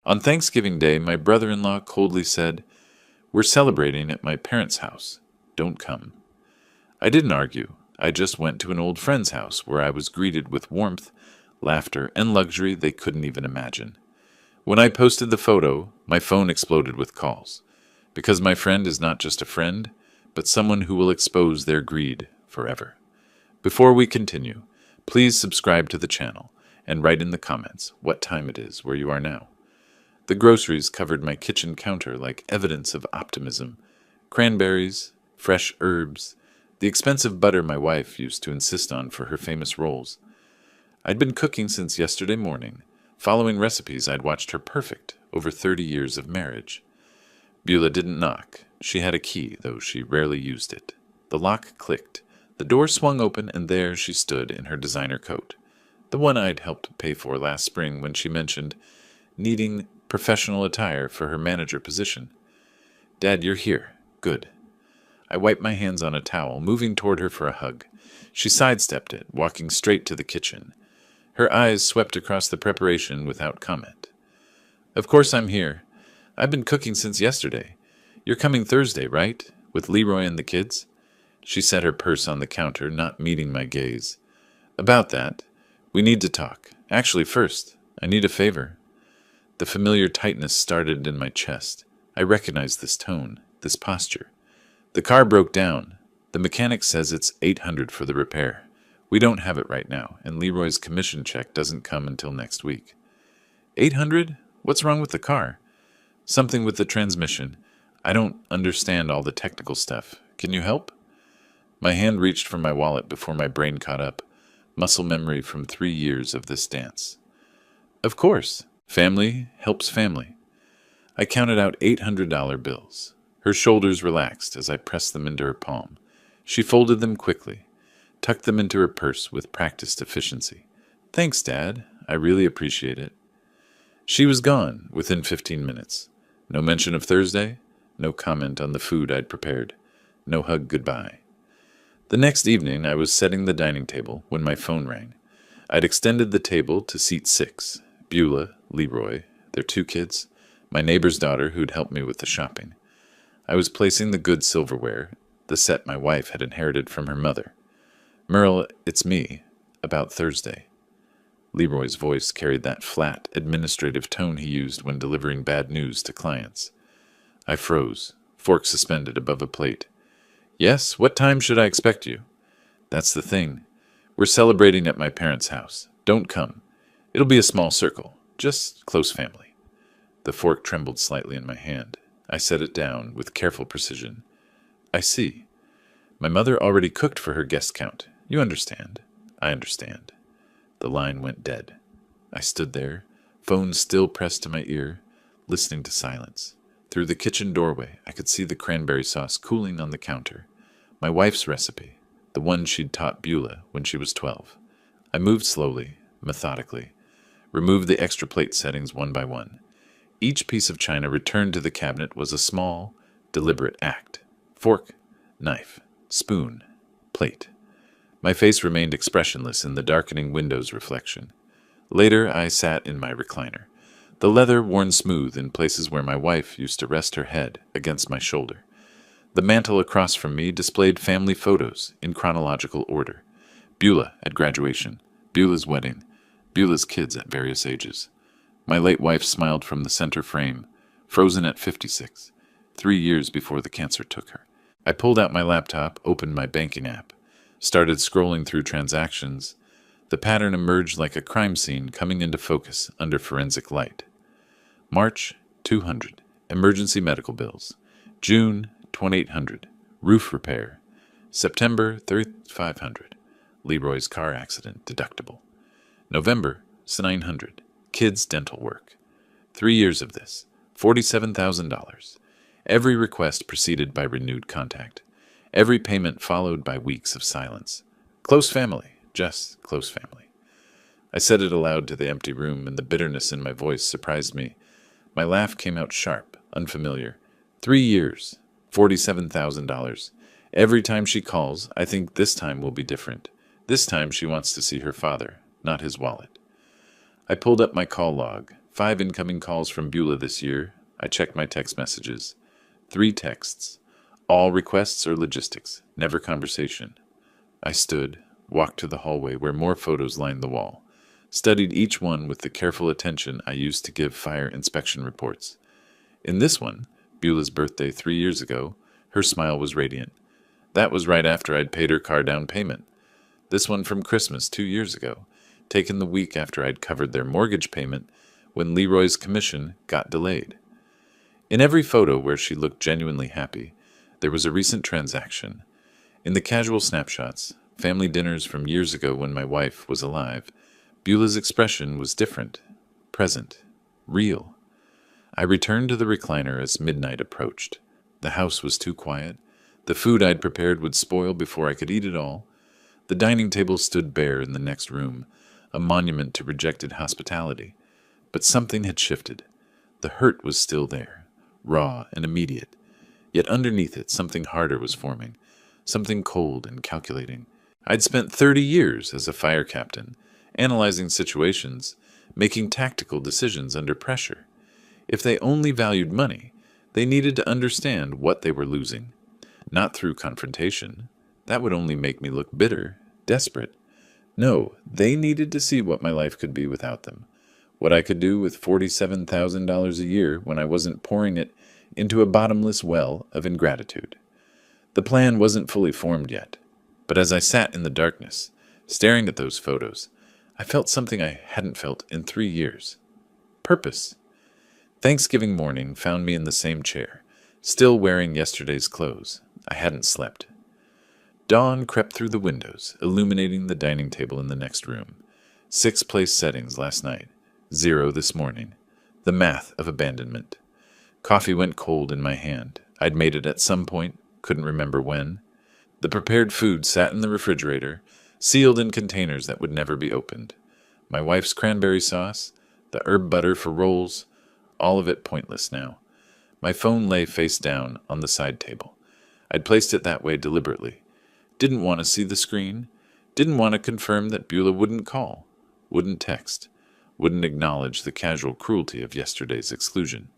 On Thanksgiving Day, my brother-in-law coldly said, "We're celebrating at my parents' house. Don't come." I didn't argue. I just went to an old friend's house where I was greeted with warmth, laughter, and luxury they couldn't even imagine. When I posted the photo, my phone exploded with calls. Because my friend is not just a friend, but someone who will expose their greed forever. Before we continue, please subscribe to the channel and write in the comments what time it is where you are now. The groceries covered my kitchen counter like evidence of optimism. Cranberries, fresh herbs, the expensive butter my wife used to insist on for her famous rolls. I'd been cooking since yesterday morning, following recipes I'd watched her perfect over 30 years of marriage. Beulah didn't knock. She had a key, though she rarely used it. The lock clicked. The door swung open, and there she stood in her designer coat, the one I'd helped pay for last spring when she mentioned needing professional attire for her manager position. "Dad, you're here. Good." I wiped my hands on a towel, moving toward her for a hug. She sidestepped it, walking straight to the kitchen. Her eyes swept across the preparation without comment. "Of course I'm here. I've been cooking since yesterday. You're coming Thursday, right? With Leroy and the kids?" She set her purse on the counter, not meeting my gaze. "About that. We need to talk. Actually, first, I need a favor." The familiar tightness started in my chest. I recognized this tone, this posture. "The car broke down. The mechanic says it's $800 for the repair. We don't have it right now, and Leroy's commission check doesn't come until next week." "$800? What's wrong with the car?" "Something with the transmission. I don't understand all the technical stuff. Can you help?" My hand reached for my wallet before my brain caught up. Muscle memory from 3 years of this dance. "Of course. Family helps family." I counted out $800 bills. Her shoulders relaxed as I pressed them into her palm. She folded them quickly, tucked them into her purse with practiced efficiency. "Thanks, Dad. I really appreciate it." She was gone within 15 minutes. No mention of Thursday, no comment on the food I'd prepared, no hug goodbye. The next evening, I was setting the dining table when my phone rang. I'd extended the table to seat 6, Beulah, Leroy, their 2 kids, my neighbor's daughter who'd helped me with the shopping. I was placing the good silverware, the set my wife had inherited from her mother. "Merle, it's me. About Thursday." Leroy's voice carried that flat, administrative tone he used when delivering bad news to clients. I froze, fork suspended above a plate. "Yes, what time should I expect you?" "That's the thing. We're celebrating at my parents' house. Don't come. It'll be a small circle, just close family." The fork trembled slightly in my hand. I set it down with careful precision. "I see. My mother already cooked for her guest count. You understand." "I understand." The line went dead. I stood there, phone still pressed to my ear, listening to silence. Through the kitchen doorway, I could see the cranberry sauce cooling on the counter. My wife's recipe, the one she'd taught Beulah when she was 12. I moved slowly, methodically, removed the extra plate settings one by one. Each piece of china returned to the cabinet was a small, deliberate act. Fork, knife, spoon, plate. My face remained expressionless in the darkening window's reflection. Later, I sat in my recliner, the leather worn smooth in places where my wife used to rest her head against my shoulder. The mantel across from me displayed family photos in chronological order. Beulah at graduation, Beulah's wedding, Beulah's kids at various ages. My late wife smiled from the center frame, frozen at 56, 3 years before the cancer took her. I pulled out my laptop, opened my banking app, started scrolling through transactions. The pattern emerged like a crime scene coming into focus under forensic light. March, 200, emergency medical bills. June, 2,800, roof repair. September, 3,500, Leroy's car accident deductible. November, 900, kids' dental work. 3 years of this, $47,000. Every request preceded by renewed contact. Every payment followed by weeks of silence. Close family, just close family. I said it aloud to the empty room, and the bitterness in my voice surprised me. My laugh came out sharp, unfamiliar. 3 years, $47,000. Every time she calls, I think this time will be different. This time she wants to see her father, not his wallet. I pulled up my call log, 5 incoming calls from Beulah this year. I checked my text messages. 3 texts. All requests or logistics, never conversation. I stood, walked to the hallway where more photos lined the wall, studied each one with the careful attention I used to give fire inspection reports. In this one, Beulah's birthday 3 years ago, her smile was radiant. That was right after I'd paid her car down payment. This one from Christmas 2 years ago, taken the week after I'd covered their mortgage payment when Leroy's commission got delayed. In every photo where she looked genuinely happy, there was a recent transaction. In the casual snapshots, family dinners from years ago when my wife was alive, Beulah's expression was different, present, real. I returned to the recliner as midnight approached. The house was too quiet. The food I'd prepared would spoil before I could eat it all. The dining table stood bare in the next room, a monument to rejected hospitality. But something had shifted. The hurt was still there, raw and immediate. Yet underneath it, something harder was forming, something cold and calculating. I'd spent 30 years as a fire captain, analyzing situations, making tactical decisions under pressure. If they only valued money, they needed to understand what they were losing. Not through confrontation. That would only make me look bitter, desperate. No, they needed to see what my life could be without them. What I could do with $47,000 a year when I wasn't pouring it into a bottomless well of ingratitude. The plan wasn't fully formed yet, but as I sat in the darkness, staring at those photos, I felt something I hadn't felt in 3 years. Purpose. Thanksgiving morning found me in the same chair, still wearing yesterday's clothes. I hadn't slept. Dawn crept through the windows, illuminating the dining table in the next room. 6 place settings last night, 0 this morning. The math of abandonment. Coffee went cold in my hand. I'd made it at some point, couldn't remember when. The prepared food sat in the refrigerator, sealed in containers that would never be opened. My wife's cranberry sauce, the herb butter for rolls, all of it pointless now. My phone lay face down on the side table. I'd placed it that way deliberately. Didn't want to see the screen. Didn't want to confirm that Beulah wouldn't call, wouldn't text, wouldn't acknowledge the casual cruelty of yesterday's exclusion.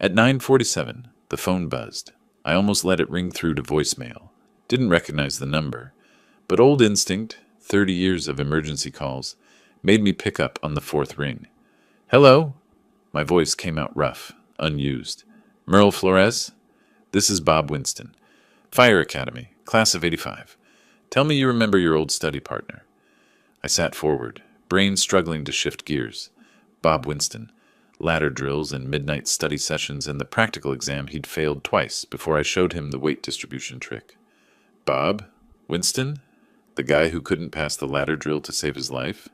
At 9:47, the phone buzzed. I almost let it ring through to voicemail. Didn't recognize the number, but old instinct, 30 years of emergency calls, made me pick up on the 4th ring. Hello? My voice came out rough, unused. Merle Flores? This is Bob Winston. Fire Academy, class of 85. Tell me you remember your old study partner. I sat forward, brain struggling to shift gears. Bob Winston. Ladder drills and midnight study sessions and the practical exam he'd failed twice before I showed him the weight distribution trick. Bob? Winston? The guy who couldn't pass the ladder drill to save his life?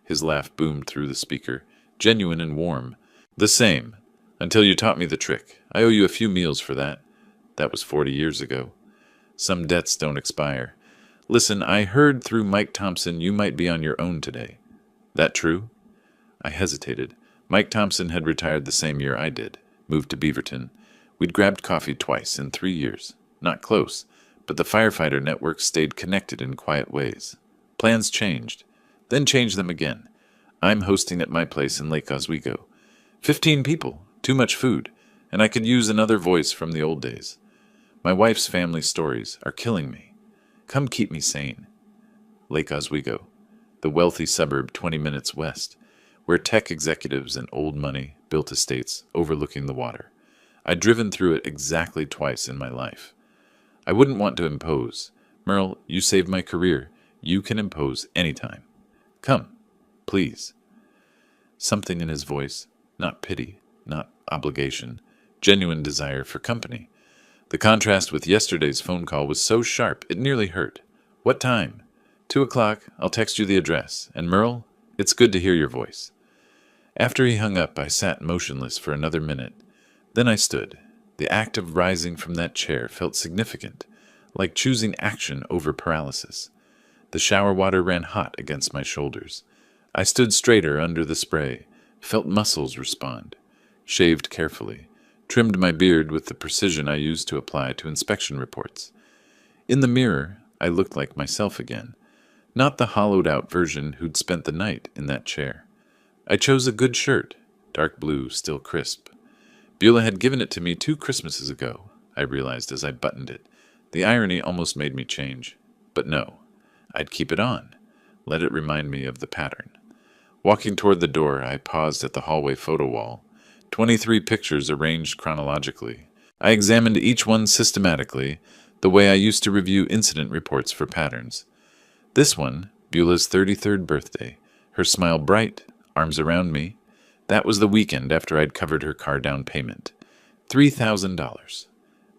His laugh boomed through the speaker, genuine and warm. The same. Until you taught me the trick. I owe you a few meals for that. That was 40 years ago. Some debts don't expire. Listen, I heard through Mike Thompson you might be on your own today. That true? I hesitated. Mike Thompson had retired the same year I did, moved to Beaverton. We'd grabbed coffee twice in 3 years. Not close, but the firefighter network stayed connected in quiet ways. Plans changed, then changed them again. I'm hosting at my place in Lake Oswego. 15 people, too much food, and I could use another voice from the old days. My wife's family stories are killing me. Come keep me sane. Lake Oswego, the wealthy suburb 20 minutes west, where tech executives and old money built estates overlooking the water. I'd driven through it exactly twice in my life. I wouldn't want to impose. Merle, you saved my career. You can impose anytime. Come, please. Something in his voice, not pity, not obligation, genuine desire for company. The contrast with yesterday's phone call was so sharp it nearly hurt. What time? 2 o'clock. I'll text you the address. And Merle, it's good to hear your voice. After he hung up, I sat motionless for another minute. Then I stood. The act of rising from that chair felt significant, like choosing action over paralysis. The shower water ran hot against my shoulders. I stood straighter under the spray, felt muscles respond, shaved carefully, trimmed my beard with the precision I used to apply to inspection reports. In the mirror, I looked like myself again, not the hollowed-out version who'd spent the night in that chair. I chose a good shirt, dark blue, still crisp. Beulah had given it to me 2 Christmases ago, I realized as I buttoned it. The irony almost made me change. But no, I'd keep it on. Let it remind me of the pattern. Walking toward the door, I paused at the hallway photo wall. 23 pictures arranged chronologically. I examined each one systematically, the way I used to review incident reports for patterns. This one, Beulah's 33rd birthday, her smile bright, arms around me. That was the weekend after I'd covered her car down payment. $3,000.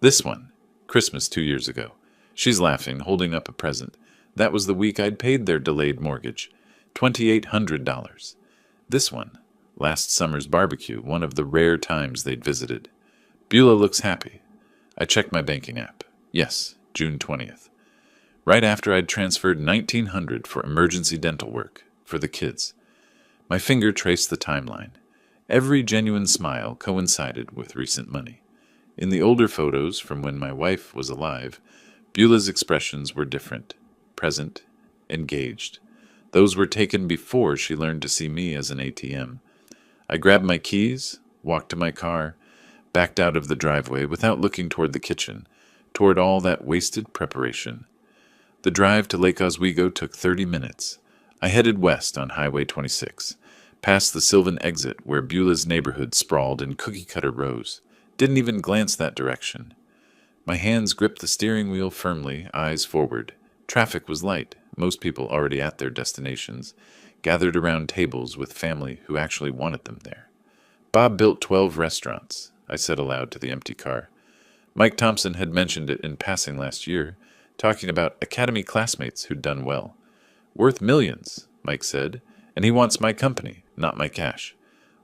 This one, Christmas 2 years ago. She's laughing, holding up a present. That was the week I'd paid their delayed mortgage. $2,800. This one, last summer's barbecue, one of the rare times they'd visited. Beulah looks happy. I checked my banking app. Yes, June 20th. Right after I'd transferred $1,900 for emergency dental work for the kids. My finger traced the timeline. Every genuine smile coincided with recent money. In the older photos from when my wife was alive, Beulah's expressions were different, present, engaged. Those were taken before she learned to see me as an ATM. I grabbed my keys, walked to my car, backed out of the driveway without looking toward the kitchen, toward all that wasted preparation. The drive to Lake Oswego took 30 minutes. I headed west on Highway 26, past the Sylvan exit where Beulah's neighborhood sprawled in cookie-cutter rows. Didn't even glance that direction. My hands gripped the steering wheel firmly, eyes forward. Traffic was light, most people already at their destinations, gathered around tables with family who actually wanted them there. Bob built 12 restaurants, I said aloud to the empty car. Mike Thompson had mentioned it in passing last year, talking about academy classmates who'd done well. Worth millions, Mike said, and he wants my company, not my cash.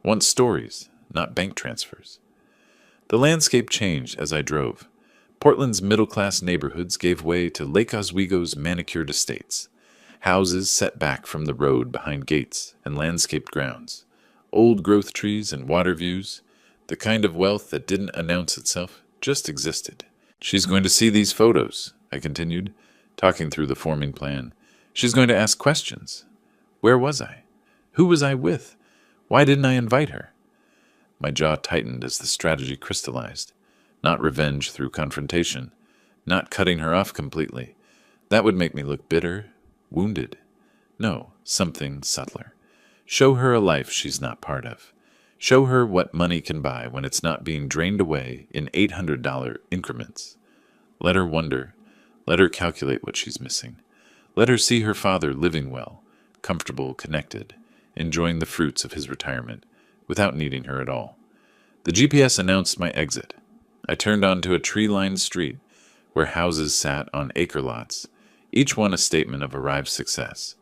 Wants stories, not bank transfers. The landscape changed as I drove. Portland's middle-class neighborhoods gave way to Lake Oswego's manicured estates, houses set back from the road behind gates and landscaped grounds, old growth trees and water views, the kind of wealth that didn't announce itself, just existed. She's going to see these photos, I continued, talking through the forming plan. She's going to ask questions. Where was I? Who was I with? Why didn't I invite her? My jaw tightened as the strategy crystallized. Not revenge through confrontation. Not cutting her off completely. That would make me look bitter, wounded. No, something subtler. Show her a life she's not part of. Show her what money can buy when it's not being drained away in $800 increments. Let her wonder. Let her calculate what she's missing. Let her see her father living well, comfortable, connected, enjoying the fruits of his retirement, without needing her at all. The GPS announced my exit. I turned onto a tree-lined street where houses sat on acre lots, each one a statement of arrived success.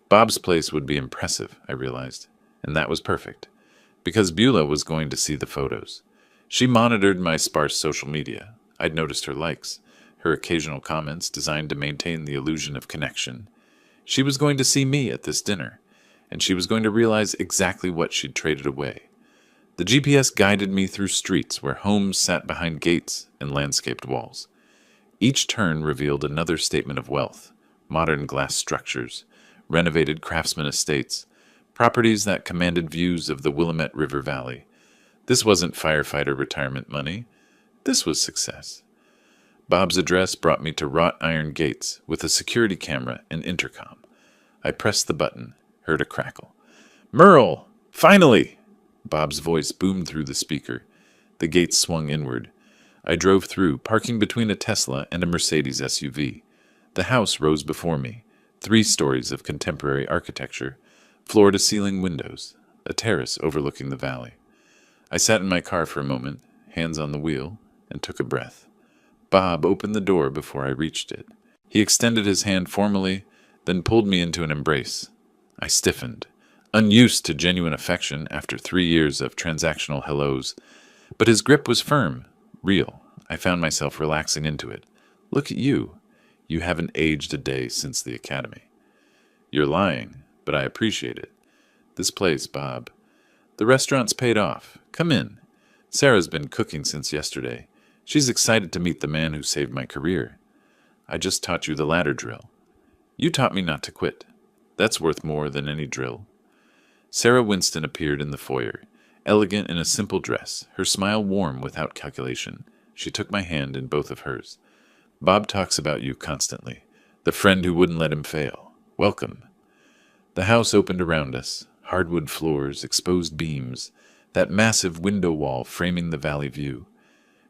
Bob's place would be impressive, I realized, and that was perfect, because Beulah was going to see the photos. She monitored my sparse social media. I'd noticed her likes, her occasional comments designed to maintain the illusion of connection. She was going to see me at this dinner, and she was going to realize exactly what she'd traded away. The GPS guided me through streets where homes sat behind gates and landscaped walls. Each turn revealed another statement of wealth, modern glass structures, renovated craftsman estates, properties that commanded views of the Willamette River Valley. This wasn't firefighter retirement money. This was success. Bob's address brought me to wrought iron gates with a security camera and intercom. I pressed the button, heard a crackle. "Merle! Finally!" Bob's voice boomed through the speaker. The gates swung inward. I drove through, parking between a Tesla and a Mercedes SUV. The house rose before me, 3 stories of contemporary architecture, floor-to-ceiling windows, a terrace overlooking the valley. I sat in my car for a moment, hands on the wheel, and took a breath. Bob opened the door before I reached it. He extended his hand formally, then pulled me into an embrace. I stiffened, unused to genuine affection after 3 years of transactional hellos. But his grip was firm, real. I found myself relaxing into it. "Look at you. You haven't aged a day since the academy." "You're lying, but I appreciate it. This place, Bob. The restaurant's paid off. Come in. Sarah's been cooking since yesterday. She's excited to meet the man who saved my career. I just taught you the ladder drill. You taught me not to quit. That's worth more than any drill." Sarah Winston appeared in the foyer, elegant in a simple dress, her smile warm without calculation. She took my hand in both of hers. Bob talks about you constantly. The friend who wouldn't let him fail. Welcome. The house opened around us. Hardwood floors, exposed beams, that massive window wall framing the valley view.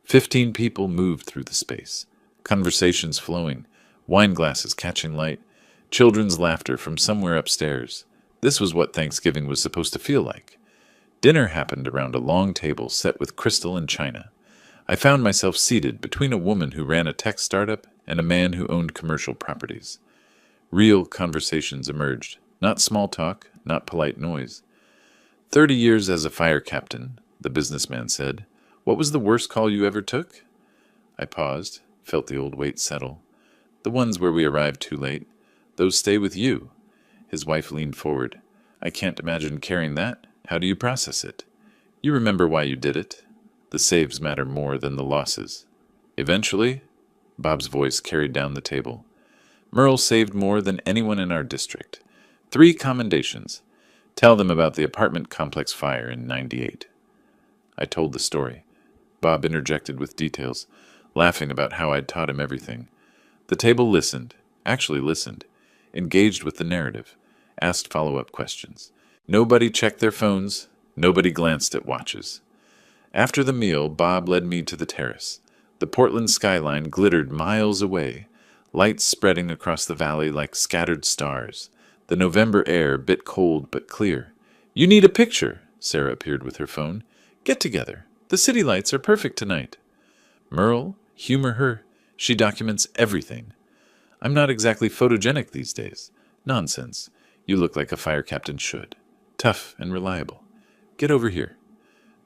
15 people moved through the space. Conversations flowing, wine glasses catching light, children's laughter from somewhere upstairs. This was what Thanksgiving was supposed to feel like. Dinner happened around a long table set with crystal and china. I found myself seated between a woman who ran a tech startup and a man who owned commercial properties. Real conversations emerged, not small talk, not polite noise. 30 years as a fire captain, the businessman said. What was the worst call you ever took? I paused, felt the old weight settle. The ones where we arrived too late. Those stay with you. His wife leaned forward. I can't imagine carrying that. How do you process it? You remember why you did it. The saves matter more than the losses. Eventually, Bob's voice carried down the table. Merle saved more than anyone in our district. 3 commendations. Tell them about the apartment complex fire in '98. I told the story. Bob interjected with details, laughing about how I'd taught him everything. The table listened, actually listened, engaged with the narrative, asked follow-up questions. Nobody checked their phones, nobody glanced at watches. After the meal, Bob led me to the terrace. The Portland skyline glittered miles away, lights spreading across the valley like scattered stars. The November air bit cold but clear. You need a picture, Sarah appeared with her phone. Get together. The city lights are perfect tonight. Merle, humor her. She documents everything. I'm not exactly photogenic these days. Nonsense. You look like a fire captain should. Tough and reliable. Get over here.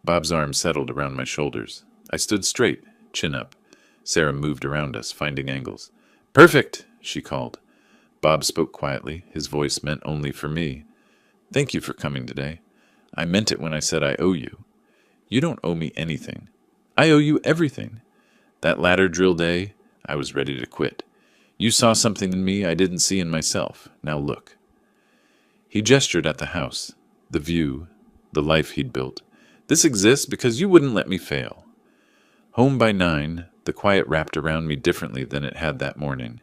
Bob's arm settled around my shoulders. I stood straight, chin up. Sarah moved around us, finding angles. Perfect, she called. Bob spoke quietly, his voice meant only for me. Thank you for coming today. I meant it when I said I owe you. You don't owe me anything. I owe you everything. That ladder drill day, I was ready to quit. You saw something in me I didn't see in myself. Now look. He gestured at the house, the view, the life he'd built. This exists because you wouldn't let me fail. Home by 9, the quiet wrapped around me differently than it had that morning.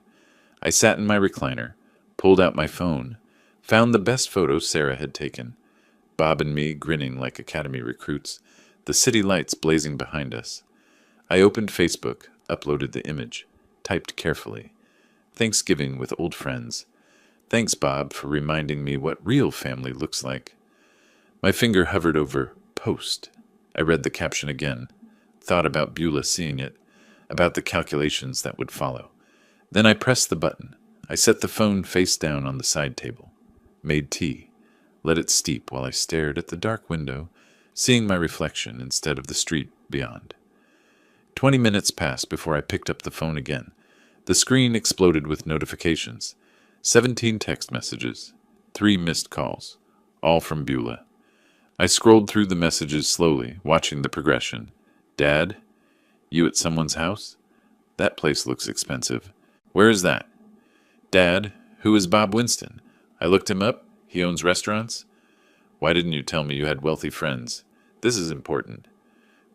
I sat in my recliner, pulled out my phone, found the best photos Sarah had taken. Bob and me grinning like academy recruits, the city lights blazing behind us. I opened Facebook, uploaded the image, typed carefully. Thanksgiving with old friends. Thanks, Bob, for reminding me what real family looks like. My finger hovered over post. I read the caption again, thought about Beulah seeing it, about the calculations that would follow. Then I pressed the button. I set the phone face down on the side table, made tea, let it steep while I stared at the dark window, seeing my reflection instead of the street beyond. 20 minutes passed before I picked up the phone again. The screen exploded with notifications. 17 text messages, 3 missed calls, all from Beulah. I scrolled through the messages slowly, watching the progression. Dad? You at someone's house? That place looks expensive. Where is that? Dad, who is Bob Winston? I looked him up. He owns restaurants. Why didn't you tell me you had wealthy friends? This is important.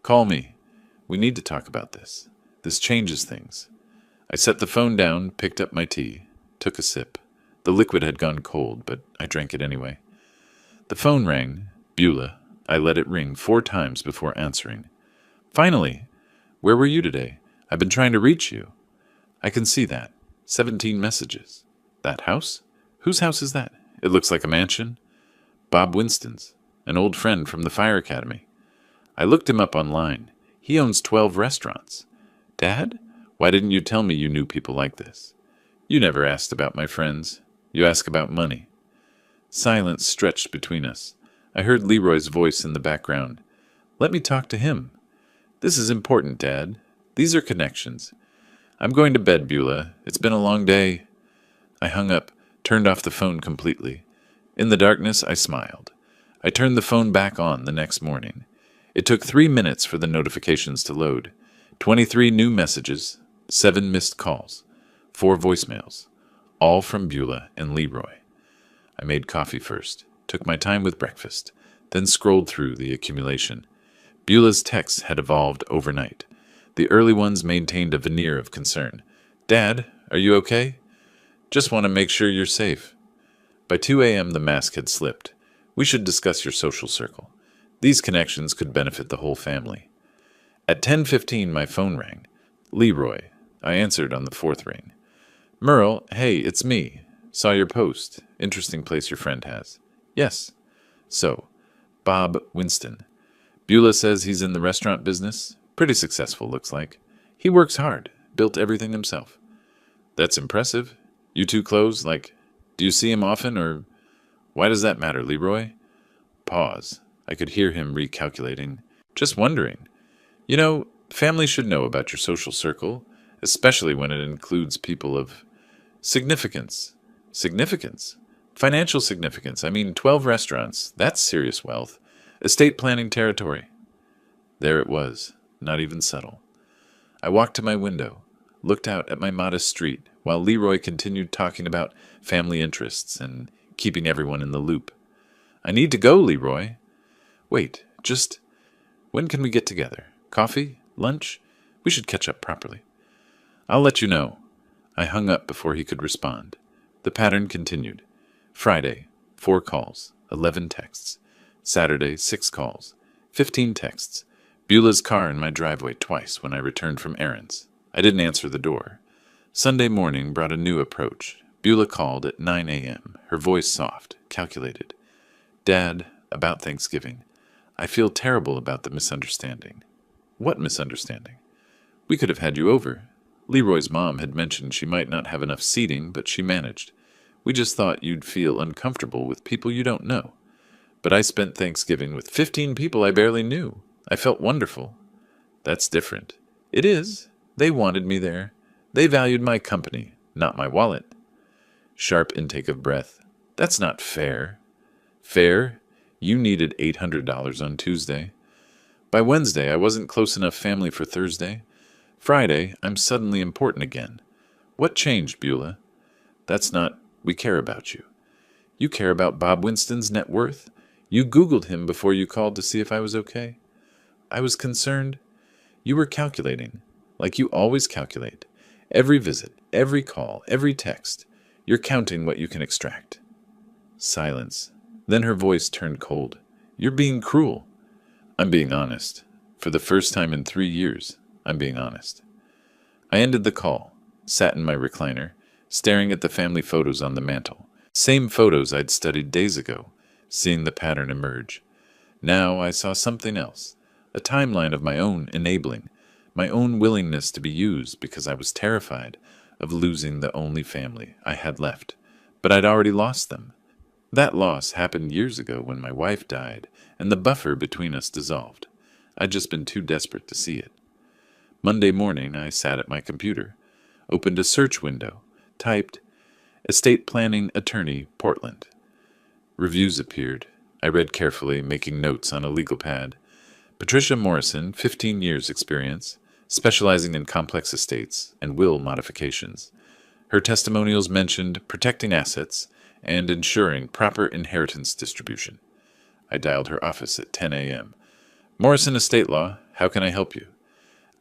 Call me. We need to talk about this. This changes things. I set the phone down, picked up my tea, took a sip. The liquid had gone cold, but I drank it anyway. The phone rang. Beulah. I let it ring 4 times before answering. Finally! Where were you today? I've been trying to reach you. I can see that. 17 messages. That house? Whose house is that? It looks like a mansion. Bob Winston's, an old friend from the fire academy. I looked him up online. He owns 12 restaurants. Dad? Why didn't you tell me you knew people like this? You never asked about my friends. You ask about money. Silence stretched between us. I heard Leroy's voice in the background. Let me talk to him. This is important, Dad. These are connections. I'm going to bed, Beulah. It's been a long day. I hung up, turned off the phone completely. In the darkness, I smiled. I turned the phone back on the next morning. It took 3 minutes for the notifications to load. 23 new messages, 7 missed calls, 4 voicemails, all from Beulah and Leroy. I made coffee first. took my time with breakfast, then scrolled through the accumulation. Beulah's texts had evolved overnight. The early ones maintained a veneer of concern. "Dad, are you okay? Just want to make sure you're safe." By 2 a.m. the mask had slipped. "We should discuss your social circle. These connections could benefit the whole family." At 10:15 my phone rang. "Leroy." I answered on the fourth ring. "Merle, hey, it's me. Saw your post. Interesting place your friend has." "Yes." "So, Bob Winston. Beulah says he's in the restaurant business. Pretty successful, looks like. He works hard. Built everything himself." "That's impressive. You two close, like, do you see him often, or why does that matter, Leroy?" Pause. I could hear him recalculating. "Just wondering. You know, family should know about your social circle, especially when it includes people of significance." "Significance? Financial significance. I mean, 12 restaurants. That's serious wealth. Estate planning territory." There it was, not even subtle. I walked to my window, looked out at my modest street, while Leroy continued talking about family interests and keeping everyone in the loop. "I need to go, Leroy." "Wait, just when can we get together? Coffee? Lunch? We should catch up properly." "I'll let you know." I hung up before he could respond. The pattern continued. Friday, 4 calls, 11 texts. Saturday, 6 calls, 15 texts. Beulah's car in my driveway twice when I returned from errands. I didn't answer the door. Sunday morning brought a new approach. Beulah called at 9 a.m., her voice soft, calculated. "Dad, about Thanksgiving. I feel terrible about the misunderstanding." "What misunderstanding?" "We could have had you over. Leroy's mom had mentioned she might not have enough seating, but she managed. We just thought you'd feel uncomfortable with people you don't know. But I spent Thanksgiving with 15 people I barely knew. I felt wonderful." "That's different." "It is. They wanted me there. They valued my company, not my wallet." Sharp intake of breath. "That's not fair." "Fair? You needed $800 on Tuesday. By Wednesday, I wasn't close enough family for Thursday. Friday, I'm suddenly important again. What changed, Beulah?" "That's not. We care about you." "You care about Bob Winston's net worth? You Googled him before you called to see if I was okay." "I was concerned." "You were calculating, like you always calculate. Every visit, every call, every text. You're counting what you can extract." Silence. Then her voice turned cold. "You're being cruel." "I'm being honest. For the first time in 3 years, I'm being honest." I ended the call, sat in my recliner, staring at the family photos on the mantel. Same photos I'd studied days ago, seeing the pattern emerge. Now I saw something else, a timeline of my own enabling, my own willingness to be used because I was terrified of losing the only family I had left. But I'd already lost them. That loss happened years ago when my wife died and the buffer between us dissolved. I'd just been too desperate to see it. Monday morning, I sat at my computer, opened a search window, typed, "Estate Planning Attorney, Portland." Reviews appeared. I read carefully, making notes on a legal pad. Patricia Morrison, 15 years experience, specializing in complex estates and will modifications. Her testimonials mentioned protecting assets and ensuring proper inheritance distribution. I dialed her office at 10 a.m. "Morrison Estate Law, how can I help you?"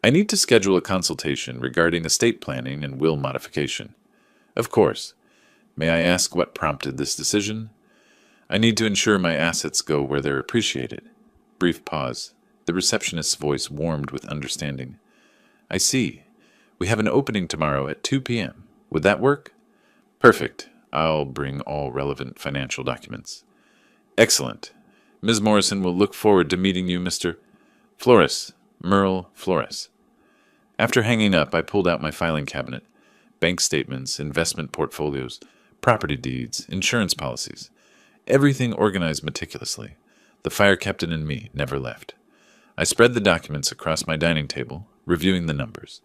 "I need to schedule a consultation regarding estate planning and will modification." "Of course. May I ask what prompted this decision?" "I need to ensure my assets go where they're appreciated." Brief pause. The receptionist's voice warmed with understanding. "I see. We have an opening tomorrow at 2 p.m. Would that work?" "Perfect. I'll bring all relevant financial documents." "Excellent. Ms. Morrison will look forward to meeting you, Mr. Flores, Merle Flores." After hanging up, I pulled out my filing cabinet. Bank statements, investment portfolios, property deeds, insurance policies. Everything organized meticulously. The fire captain in me never left. I spread the documents across my dining table, reviewing the numbers.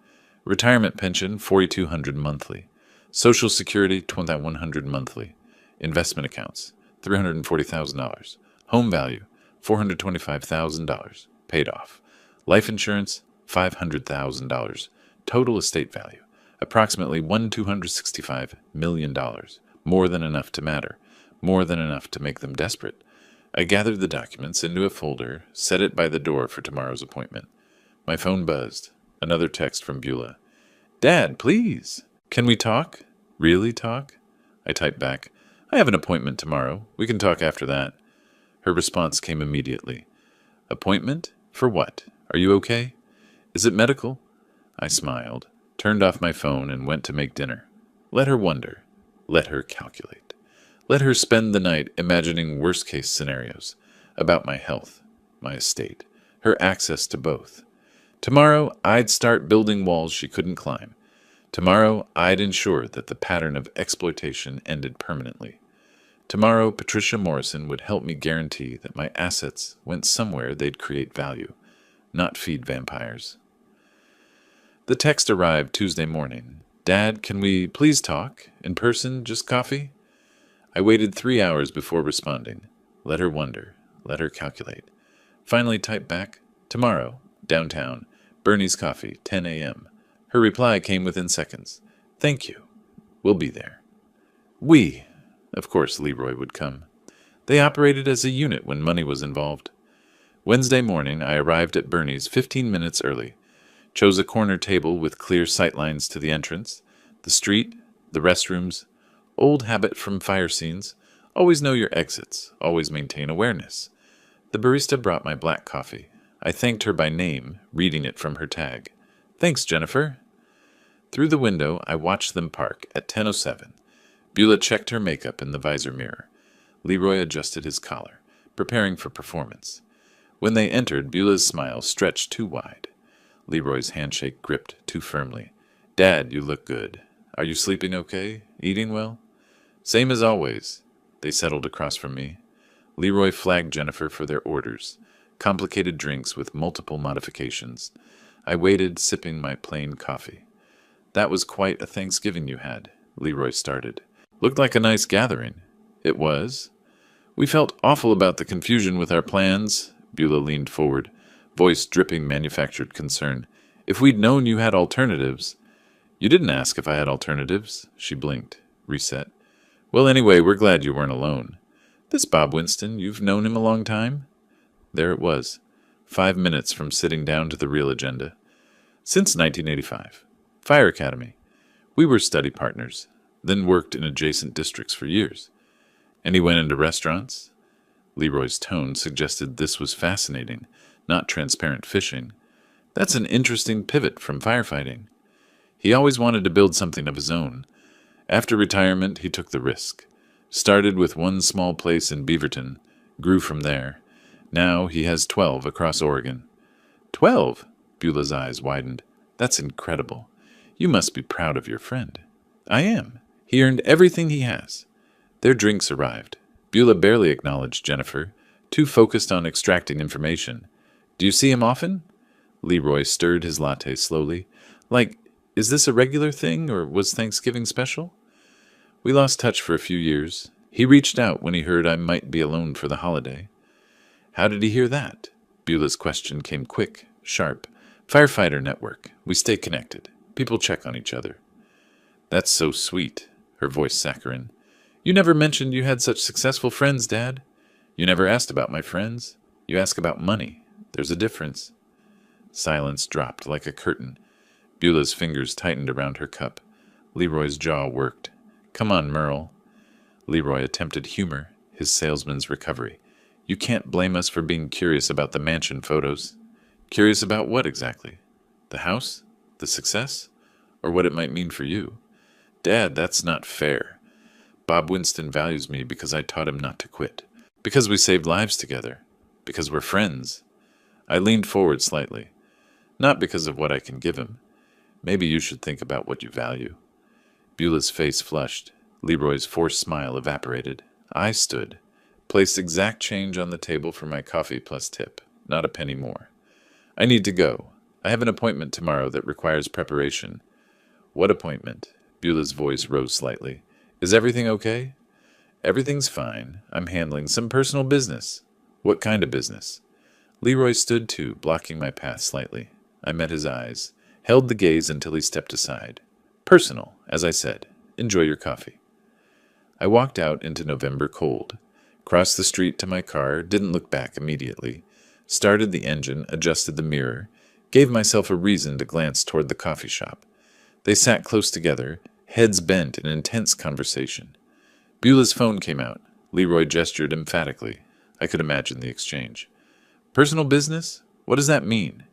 Retirement pension, $4,200 monthly. Social Security, $2,100 monthly. Investment accounts, $340,000. Home value, $425,000. Paid off. Life insurance, $500,000. Total estate value, approximately $1,265 million. More than enough to matter. more than enough to make them desperate. I gathered the documents into a folder, set it by the door for tomorrow's appointment. My phone buzzed. Another text from Beulah. Dad, please. Can we talk? Really talk? I typed back. I have an appointment tomorrow. We can talk after that. Her response came immediately. Appointment? For what? Are you okay? Is it medical? I smiled, turned off my phone, and went to make dinner. Let her wonder. Let her calculate. Let her spend the night imagining worst-case scenarios about my health, my estate, her access to both. Tomorrow, I'd start building walls she couldn't climb. Tomorrow, I'd ensure that the pattern of exploitation ended permanently. Tomorrow, Patricia Morrison would help me guarantee that my assets went somewhere they'd create value, not feed vampires. The text arrived Tuesday morning. Dad, can we please talk? In person, just coffee? I waited 3 hours before responding. Let her wonder. Let her calculate. Finally typed back, tomorrow, downtown, Bernie's Coffee, 10 a.m. Her reply came within seconds. Thank you. We'll be there. We. Of course Leroy would come. They operated as a unit when money was involved. Wednesday morning, I arrived at Bernie's 15 minutes early. Chose a corner table with clear sightlines to the entrance, the street, the restrooms. Old habit from fire scenes. Always know your exits. Always maintain awareness. The barista brought my black coffee. I thanked her by name, reading it from her tag. Thanks, Jennifer. Through the window, I watched them park at 10:07. Beulah checked her makeup in the visor mirror. Leroy adjusted his collar, preparing for performance. When they entered, Beulah's smile stretched too wide. Leroy's handshake gripped too firmly. Dad, you look good. Are you sleeping okay? Eating well? Same as always. They settled across from me. Leroy flagged Jennifer for their orders. Complicated drinks with multiple modifications. I waited, sipping my plain coffee. That was quite a Thanksgiving you had, Leroy started. Looked like a nice gathering. It was. We felt awful about the confusion with our plans. Beulah leaned forward, voice dripping manufactured concern. If we'd known you had alternatives. You didn't ask if I had alternatives. She blinked, reset. Well, anyway, we're glad you weren't alone. This Bob Winston, you've known him a long time? There it was, 5 minutes from sitting down to the real agenda. Since 1985. Fire Academy. We were study partners, then worked in adjacent districts for years. And he went into restaurants? Leroy's tone suggested this was fascinating, not transparent fishing. That's an interesting pivot from firefighting. He always wanted to build something of his own. After retirement, he took the risk. Started with one small place in Beaverton, grew from there. Now he has 12 across Oregon. 12? Beulah's eyes widened. That's incredible. You must be proud of your friend. I am. He earned everything he has. Their drinks arrived. Beulah barely acknowledged Jennifer, too focused on extracting information. Do you see him often? Leroy stirred his latte slowly. Like, is this a regular thing, or was Thanksgiving special? We lost touch for a few years. He reached out when he heard I might be alone for the holiday. How did he hear that? Beulah's question came quick, sharp. Firefighter network. We stay connected. People check on each other. That's so sweet, her voice saccharine. You never mentioned you had such successful friends, Dad. You never asked about my friends. You ask about money. There's a difference. Silence dropped like a curtain. Beulah's fingers tightened around her cup. Leroy's jaw worked. Come on, Merle. Leroy attempted humor, his salesman's recovery. You can't blame us for being curious about the mansion photos. Curious about what exactly? The house? The success? Or what it might mean for you? Dad, that's not fair. Bob Winston values me because I taught him not to quit. Because we saved lives together. Because we're friends. I leaned forward slightly. Not because of what I can give him. Maybe you should think about what you value. Beulah's face flushed. Leroy's forced smile evaporated. I stood. Placed exact change on the table for my coffee plus tip. Not a penny more. I need to go. I have an appointment tomorrow that requires preparation. What appointment? Beulah's voice rose slightly. Is everything okay? Everything's fine. I'm handling some personal business. What kind of business? Leroy stood too, blocking my path slightly. I met his eyes, held the gaze until he stepped aside. Personal, as I said. Enjoy your coffee. I walked out into November cold, crossed the street to my car, didn't look back immediately, started the engine, adjusted the mirror, gave myself a reason to glance toward the coffee shop. They sat close together, heads bent in intense conversation. Beulah's phone came out. Leroy gestured emphatically. I could imagine the exchange. Personal business? What does that mean?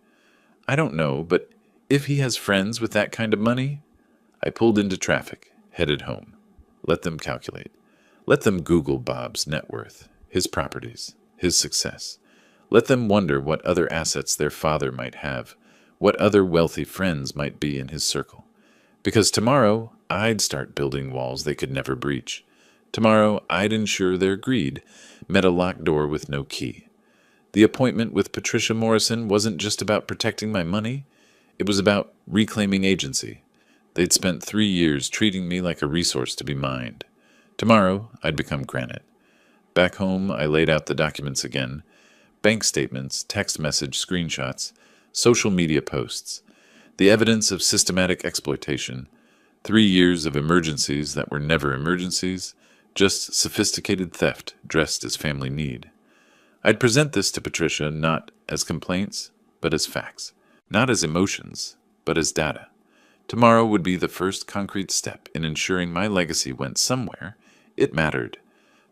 I don't know, but if he has friends with that kind of money? I pulled into traffic, headed home. Let them calculate. Let them Google Bob's net worth, his properties, his success. Let them wonder what other assets their father might have, what other wealthy friends might be in his circle. Because tomorrow, I'd start building walls they could never breach. Tomorrow, I'd ensure their greed met a locked door with no key. The appointment with Patricia Morrison wasn't just about protecting my money. It was about reclaiming agency. They'd spent 3 years treating me like a resource to be mined. Tomorrow, I'd become granite. Back home, I laid out the documents again. Bank statements, text message screenshots, social media posts. The evidence of systematic exploitation. 3 years of emergencies that were never emergencies, just sophisticated theft dressed as family need. I'd present this to Patricia not as complaints, but as facts. Not as emotions, but as data. Tomorrow would be the first concrete step in ensuring my legacy went somewhere it mattered.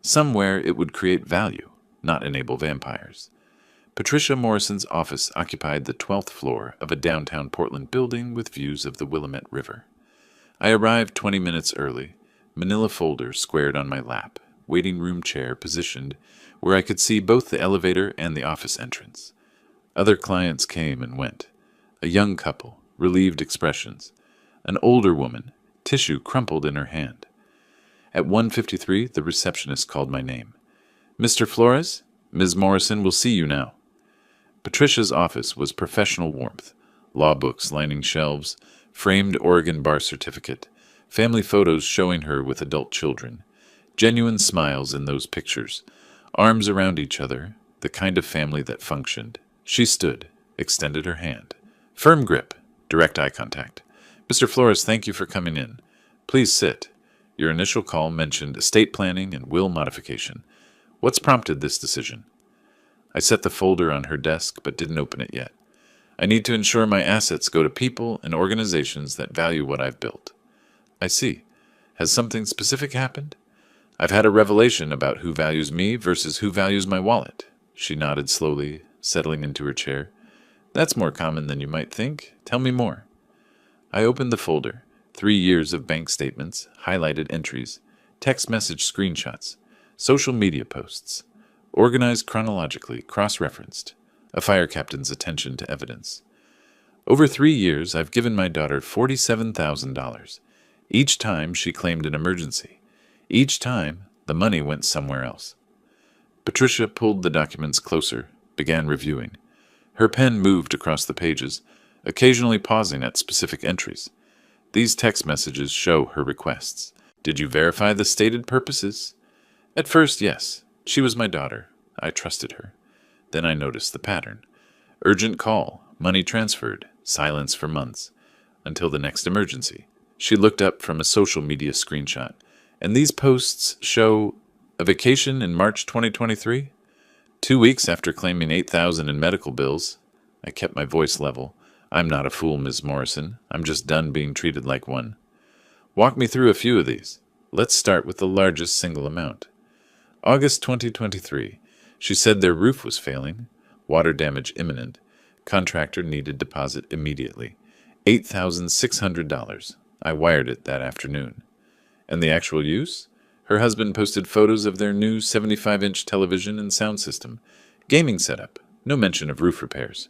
Somewhere it would create value, not enable vampires. Patricia Morrison's office occupied the 12th floor of a downtown Portland building with views of the Willamette River. I arrived 20 minutes early, manila folder squared on my lap, waiting room chair positioned where I could see both the elevator and the office entrance. Other clients came and went. A young couple, relieved expressions. An older woman, tissue crumpled in her hand. At 1:53, the receptionist called my name. "Mr. Flores, Ms. Morrison will see you now." Patricia's office was professional warmth. Law books lining shelves, framed Oregon bar certificate, family photos showing her with adult children, genuine smiles in those pictures, arms around each other, the kind of family that functioned. She stood, extended her hand. Firm grip, direct eye contact. "Mr. Flores, thank you for coming in. Please sit. Your initial call mentioned estate planning and will modification. What's prompted this decision?" I set the folder on her desk, but didn't open it yet. I need to ensure my assets go to people and organizations that value what I've built. I see. Has something specific happened? I've had a revelation about who values me versus who values my wallet. She nodded slowly, settling into her chair. That's more common than you might think. Tell me more. I opened the folder. 3 years of bank statements, highlighted entries, text message screenshots, social media posts, organized chronologically, cross-referenced, a fire captain's attention to evidence. Over 3 years, I've given my daughter $47,000. Each time she claimed an emergency. Each time, the money went somewhere else. Patricia pulled the documents closer, began reviewing. Her pen moved across the pages, occasionally pausing at specific entries. These text messages show her requests. Did you verify the stated purposes? At first, yes. She was my daughter. I trusted her. Then I noticed the pattern. Urgent call, money transferred, silence for months, until the next emergency. She looked up from a social media screenshot. And these posts show a vacation in March 2023? 2 weeks after claiming $8,000 in medical bills. I kept my voice level. I'm not a fool, Ms. Morrison. I'm just done being treated like one. Walk me through a few of these. Let's start with the largest single amount. August 2023. She said their roof was failing. Water damage imminent. Contractor needed deposit immediately. $8,600. I wired it that afternoon. And the actual use? Her husband posted photos of their new 75-inch television and sound system. Gaming setup. No mention of roof repairs.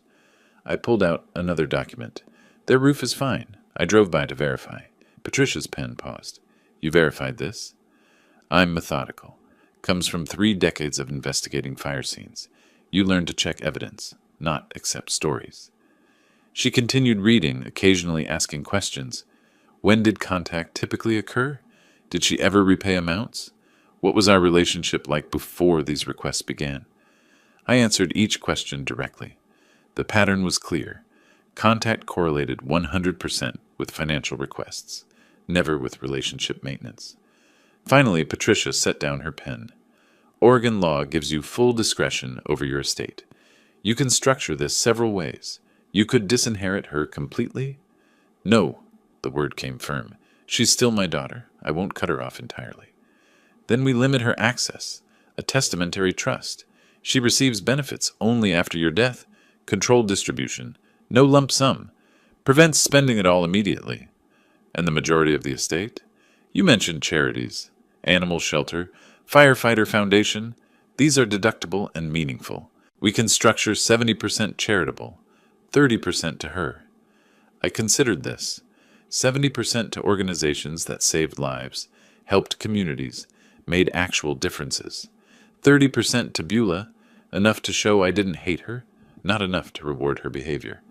I pulled out another document. Their roof is fine. I drove by to verify. Patricia's pen paused. You verified this? I'm methodical. Comes from 3 decades of investigating fire scenes. You learn to check evidence, not accept stories. She continued reading, occasionally asking questions. When did contact typically occur? Did she ever repay amounts? What was our relationship like before these requests began? I answered each question directly. The pattern was clear. Contact correlated 100% with financial requests, never with relationship maintenance. Finally, Patricia set down her pen. Oregon law gives you full discretion over your estate. You can structure this several ways. You could disinherit her completely. No, the word came firm. She's still my daughter. I won't cut her off entirely. Then we limit her access. A testamentary trust. She receives benefits only after your death. Controlled distribution. No lump sum. Prevents spending it all immediately. And the majority of the estate? You mentioned charities, animal shelter, firefighter foundation. These are deductible and meaningful. We can structure 70% charitable, 30% to her. I considered this. 70% to organizations that saved lives, helped communities, made actual differences. 30% to Beulah, enough to show I didn't hate her, not enough to reward her behavior.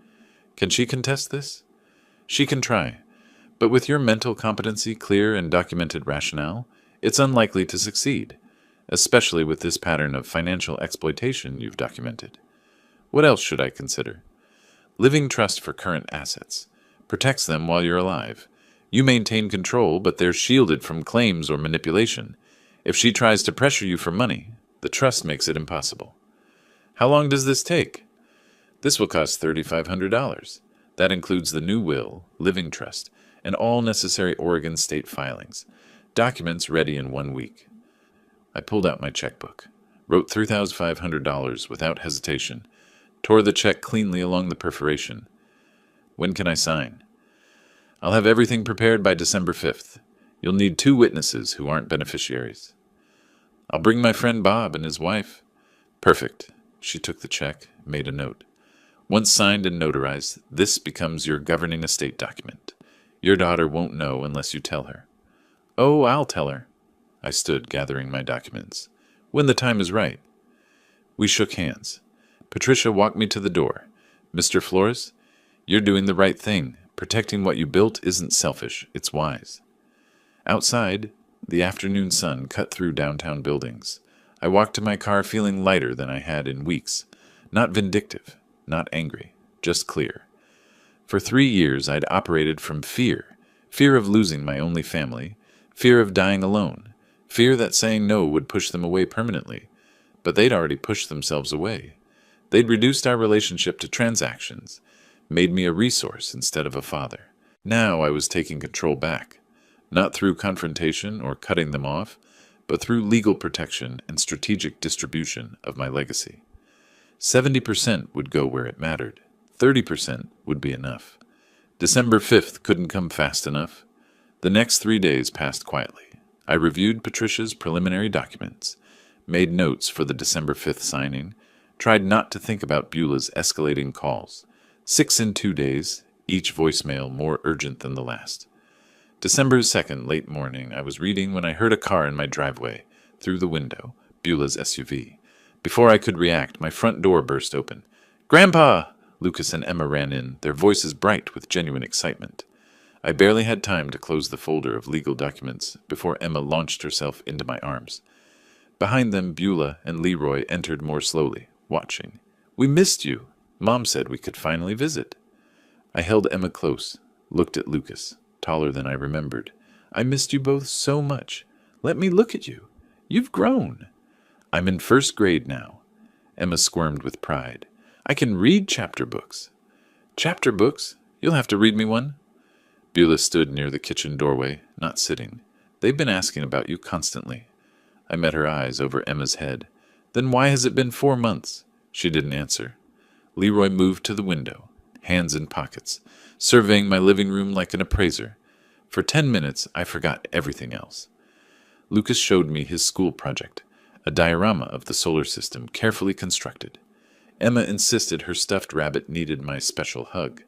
Can she contest this? She can try. But with your mental competency, clear and documented rationale, it's unlikely to succeed, especially with this pattern of financial exploitation you've documented. What else should I consider? Living trust for current assets. Protects them while you're alive. You maintain control, but they're shielded from claims or manipulation. If she tries to pressure you for money, the trust makes it impossible. How long does this take? This will cost $3,500. That includes the new will, living trust, and all necessary Oregon state filings. Documents ready in 1 week. I pulled out my checkbook, wrote $3,500 without hesitation, tore the check cleanly along the perforation. When can I sign? I'll have everything prepared by December 5th. You'll need 2 witnesses who aren't beneficiaries. I'll bring my friend Bob and his wife. Perfect. She took the check, made a note. Once signed and notarized, this becomes your governing estate document. Your daughter won't know unless you tell her. Oh, I'll tell her. I stood, gathering my documents. When the time is right. We shook hands. Patricia walked me to the door. Mr. Flores, you're doing the right thing. Protecting what you built isn't selfish, it's wise. Outside, the afternoon sun cut through downtown buildings. I walked to my car feeling lighter than I had in weeks. Not vindictive, not angry, just clear. For 3 years I'd operated from fear. Fear of losing my only family, fear of dying alone, fear that saying no would push them away permanently. But they'd already pushed themselves away. They'd reduced our relationship to transactions, made me a resource instead of a father. Now I was taking control back, not through confrontation or cutting them off, but through legal protection and strategic distribution of my legacy. 70% would go where it mattered. 30% would be enough. December 5th couldn't come fast enough. The next 3 days passed quietly. I reviewed Patricia's preliminary documents, made notes for the December 5th signing, tried not to think about Beulah's escalating calls. 6 in 2 days, each voicemail more urgent than the last. December 2nd, late morning, I was reading when I heard a car in my driveway, through the window, Beulah's SUV. Before I could react, my front door burst open. "Grandpa!" Lucas and Emma ran in, their voices bright with genuine excitement. I barely had time to close the folder of legal documents before Emma launched herself into my arms. Behind them, Beulah and Leroy entered more slowly, watching. "We missed you. Mom said we could finally visit." I held Emma close, looked at Lucas, taller than I remembered. "I missed you both so much. Let me look at you. You've grown." "I'm in 1st grade now." Emma squirmed with pride. "I can read chapter books." "Chapter books? You'll have to read me one." Beulah stood near the kitchen doorway, not sitting. "They've been asking about you constantly." I met her eyes over Emma's head. "Then why has it been 4 months?" She didn't answer. Leroy moved to the window, hands in pockets, surveying my living room like an appraiser. For 10 minutes, I forgot everything else. Lucas showed me his school project, a diorama of the solar system carefully constructed. Emma insisted her stuffed rabbit needed my special hug.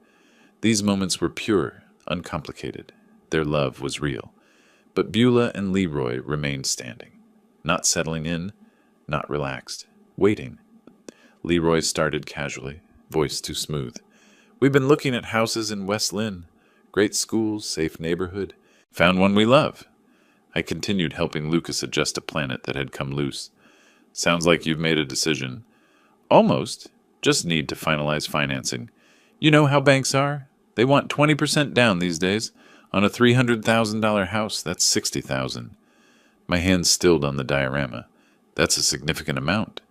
These moments were pure, uncomplicated. Their love was real. But Beulah and Leroy remained standing, not settling in, not relaxed, waiting. Leroy started casually, voice too smooth. "We've been looking at houses in West Lynn. Great schools, safe neighborhood. Found one we love." I continued helping Lucas adjust a planet that had come loose. "Sounds like you've made a decision." "Almost. Just need to finalize financing. You know how banks are? They want 20% down these days. On a $300,000 house, that's $60,000. My hands stilled on the diorama. That's a significant amount.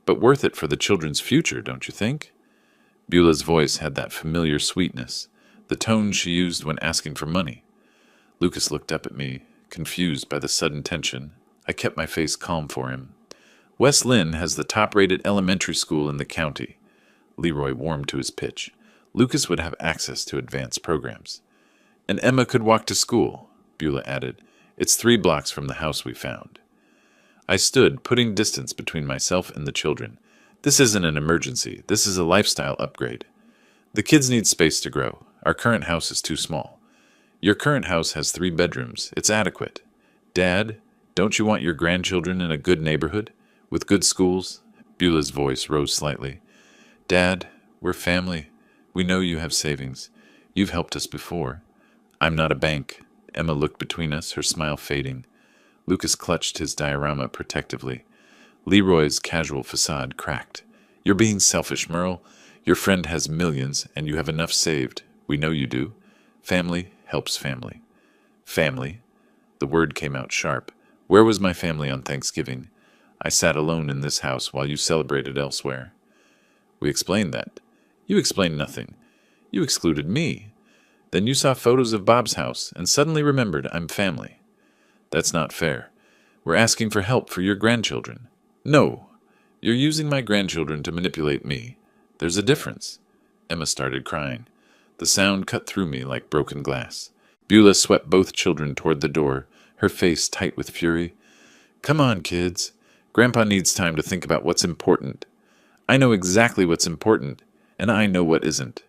But worth it for the children's future, don't you think? Beulah's voice had that familiar sweetness, the tone she used when asking for money. Lucas looked up at me, confused by the sudden tension. I kept my face calm for him. West Lynn has the top-rated elementary school in the county. Leroy warmed to his pitch. Lucas would have access to advanced programs. And Emma could walk to school, Beulah added. It's 3 blocks from the house we found. I stood, putting distance between myself and the children. This isn't an emergency. This is a lifestyle upgrade. The kids need space to grow. Our current house is too small. Your current house has 3 bedrooms. It's adequate. Dad, don't you want your grandchildren in a good neighborhood? With good schools? Beulah's voice rose slightly. Dad, we're family. We know you have savings. You've helped us before. I'm not a bank. Emma looked between us, her smile fading. Lucas clutched his diorama protectively. Leroy's casual facade cracked. You're being selfish, Merle. Your friend has millions, and you have enough saved. We know you do. Family helps family. Family? The word came out sharp. Where was my family on Thanksgiving? I sat alone in this house while you celebrated elsewhere. We explained that. You explained nothing. You excluded me. Then you saw photos of Bob's house and suddenly remembered I'm family. That's not fair. We're asking for help for your grandchildren. No, you're using my grandchildren to manipulate me. There's a difference. Emma started crying. The sound cut through me like broken glass. Beulah swept both children toward the door, her face tight with fury. Come on, kids. Grandpa needs time to think about what's important. I know exactly what's important, and I know what isn't.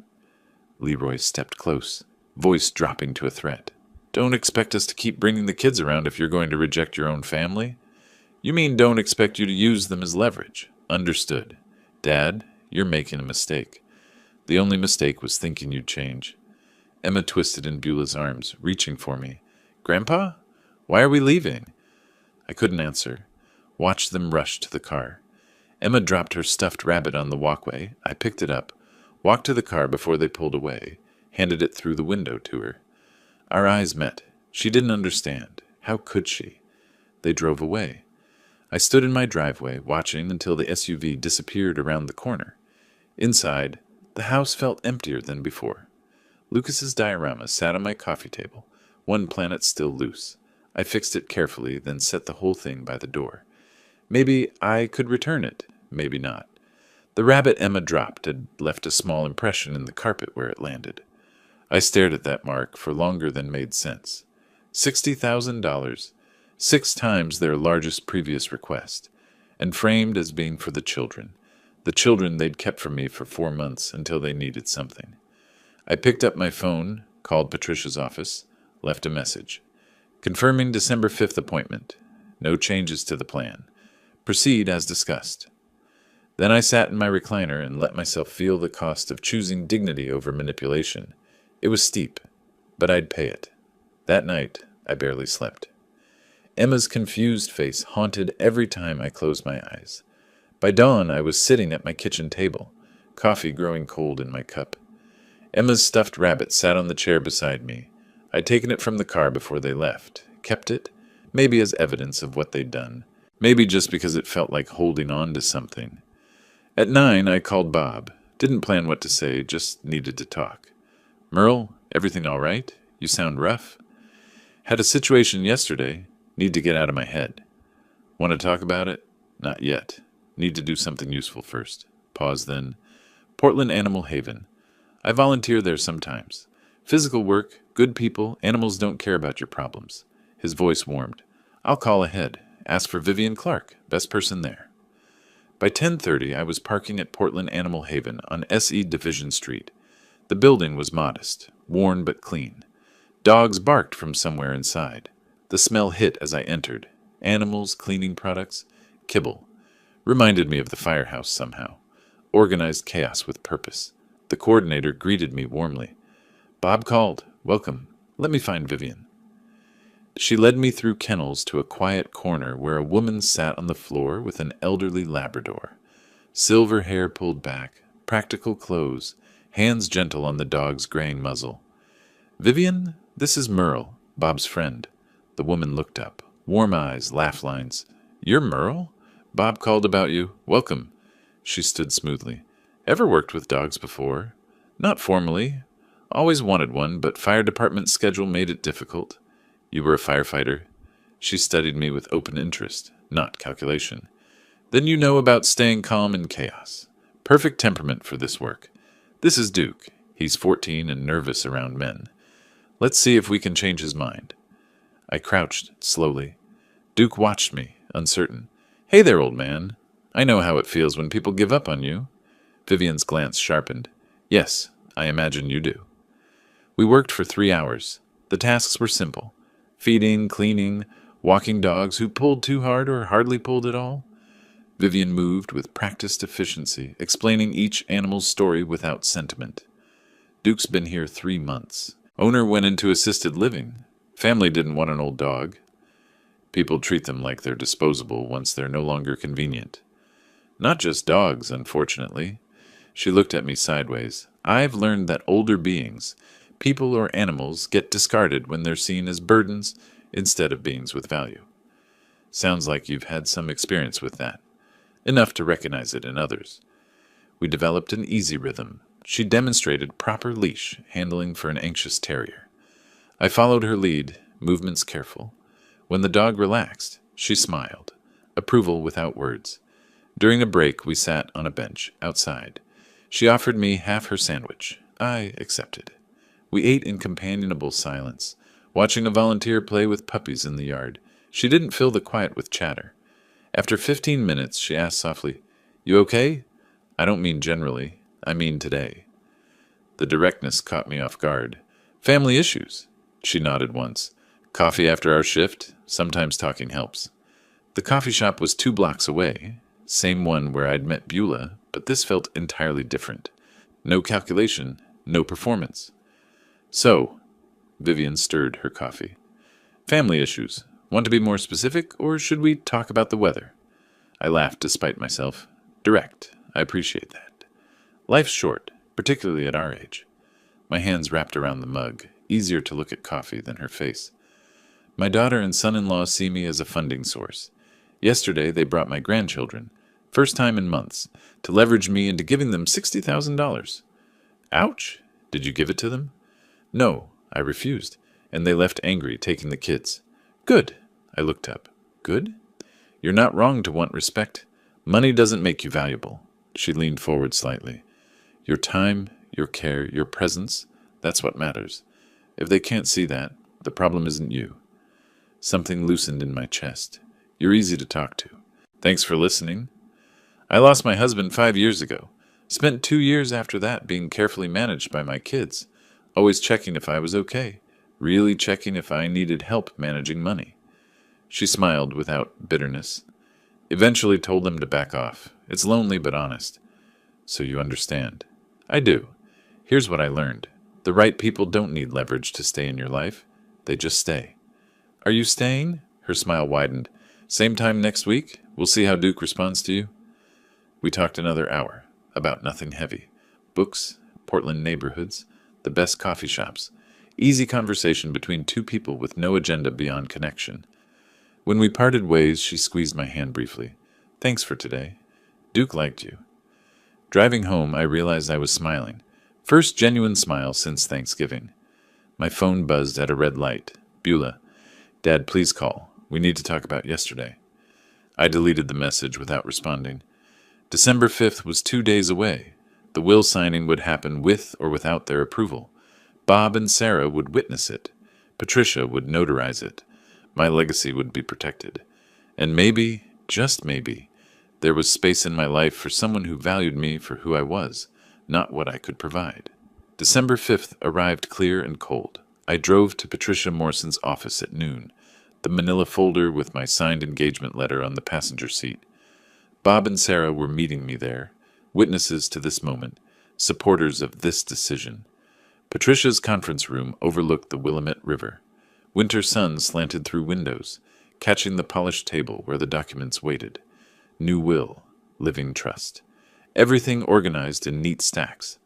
Leroy stepped close, voice dropping to a threat. Don't expect us to keep bringing the kids around if you're going to reject your own family? You mean don't expect you to use them as leverage. Understood. Dad, you're making a mistake. The only mistake was thinking you'd change. Emma twisted in Beulah's arms, reaching for me. Grandpa? Why are we leaving? I couldn't answer. Watched them rush to the car. Emma dropped her stuffed rabbit on the walkway. I picked it up, walked to the car before they pulled away, handed it through the window to her. Our eyes met. She didn't understand. How could she? They drove away. I stood in my driveway, watching until the SUV disappeared around the corner. Inside, the house felt emptier than before. Lucas's diorama sat on my coffee table, one planet still loose. I fixed it carefully, then set the whole thing by the door. Maybe I could return it, maybe not. The rabbit Emma dropped had left a small impression in the carpet where it landed. I stared at that mark for longer than made sense. $60,000, 6 times their largest previous request, and framed as being for the children they'd kept from me for 4 months until they needed something. I picked up my phone, called Patricia's office, left a message. Confirming December 5th appointment. No changes to the plan. Proceed as discussed. Then I sat in my recliner and let myself feel the cost of choosing dignity over manipulation. It was steep, but I'd pay it. That night, I barely slept. Emma's confused face haunted every time I closed my eyes. By dawn, I was sitting at my kitchen table, coffee growing cold in my cup. Emma's stuffed rabbit sat on the chair beside me. I'd taken it from the car before they left, kept it, maybe as evidence of what they'd done, maybe just because it felt like holding on to something. At 9, I called Bob. Didn't plan what to say, just needed to talk. Merle, everything all right? You sound rough. Had a situation yesterday. Need to get out of my head. Want to talk about it? Not yet. Need to do something useful first. Pause then. Portland Animal Haven. I volunteer there sometimes. Physical work, good people, animals don't care about your problems. His voice warmed. I'll call ahead. Ask for Vivian Clark, best person there. By 10:30, I was parking at Portland Animal Haven on SE Division Street. The building was modest, worn but clean. Dogs barked from somewhere inside. The smell hit as I entered. Animals, cleaning products, kibble. Reminded me of the firehouse somehow. Organized chaos with purpose. The coordinator greeted me warmly. Bob called. Welcome. Let me find Vivian. She led me through kennels to a quiet corner where a woman sat on the floor with an elderly Labrador. Silver hair pulled back, practical clothes, hands gentle on the dog's graying muzzle. Vivian, this is Merle, Bob's friend. The woman looked up, Warm eyes, laugh lines. You're Merle? Bob called about you. Welcome. She stood smoothly. Ever worked with dogs before? Not formally. Always wanted one, but fire department schedule made it difficult. You were a firefighter. She studied me with open interest, not calculation. Then you know about staying calm in chaos. Perfect temperament for this work. This is Duke. He's 14 and nervous around men. Let's see if we can change his mind. I crouched, slowly. Duke watched me, uncertain. Hey there, old man. I know how it feels when people give up on you. Vivian's glance sharpened. Yes, I imagine you do. We worked for 3 hours. The tasks were simple. Feeding, cleaning, walking dogs who pulled too hard or hardly pulled at all. Vivian moved with practiced efficiency, explaining each animal's story without sentiment. Duke's been here 3 months. Owner went into assisted living. Family didn't want an old dog. People treat them like they're disposable once they're no longer convenient. Not just dogs, unfortunately. She looked at me sideways. I've learned that older beings, people or animals, get discarded when they're seen as burdens instead of beings with value. Sounds like you've had some experience with that. Enough to recognize it in others. We developed an easy rhythm. She demonstrated proper leash handling for an anxious terrier. I followed her lead, movements careful. When the dog relaxed, she smiled. Approval without words. During a break, we sat on a bench outside. She offered me half her sandwich. I accepted. We ate in companionable silence, watching a volunteer play with puppies in the yard. She didn't fill the quiet with chatter. After 15 minutes, she asked softly, You okay? I don't mean generally. I mean today. The directness caught me off guard. Family issues. She nodded once. Coffee after our shift? Sometimes talking helps. The coffee shop was 2 blocks away. Same one where I'd met Beulah, but this felt entirely different. No calculation, no performance. So, Vivian stirred her coffee. Family issues. Want to be more specific, or should we talk about the weather? I laughed despite myself. Direct. I appreciate that. Life's short, particularly at our age. My hands wrapped around the mug, easier to look at coffee than her face. My daughter and son-in-law see me as a funding source. Yesterday they brought my grandchildren, first time in months, to leverage me into giving them $60,000. Ouch! Did you give it to them? No, I refused, and they left angry, taking the kids. Good. I looked up. Good? You're not wrong to want respect. Money doesn't make you valuable. She leaned forward slightly. Your time, your care, your presence, that's what matters. If they can't see that, the problem isn't you. Something loosened in my chest. You're easy to talk to. Thanks for listening. I lost my husband 5 years ago. Spent 2 years after that being carefully managed by my kids, always checking if I was okay, really checking if I needed help managing money. She smiled without bitterness. Eventually told them to back off. It's lonely but honest. So you understand. I do. Here's what I learned. The right people don't need leverage to stay in your life. They just stay. Are you staying? Her smile widened. Same time next week? We'll see how Duke responds to you. We talked another hour, about nothing heavy. Books, Portland neighborhoods, the best coffee shops. Easy conversation between 2 people with no agenda beyond connection. When we parted ways, she squeezed my hand briefly. Thanks for today. Duke liked you. Driving home, I realized I was smiling. First genuine smile since Thanksgiving. My phone buzzed at a red light. Beulah. Dad, please call. We need to talk about yesterday. I deleted the message without responding. December 5th was 2 days away. The will signing would happen with or without their approval. Bob and Sarah would witness it. Patricia would notarize it. My legacy would be protected. And maybe, just maybe, there was space in my life for someone who valued me for who I was, not what I could provide. December 5th arrived clear and cold. I drove to Patricia Morrison's office at noon, the manila folder with my signed engagement letter on the passenger seat. Bob and Sarah were meeting me there, witnesses to this moment, supporters of this decision. Patricia's conference room overlooked the Willamette River. Winter sun slanted through windows, catching the polished table where the documents waited. New will, living trust. Everything organized in neat stacks.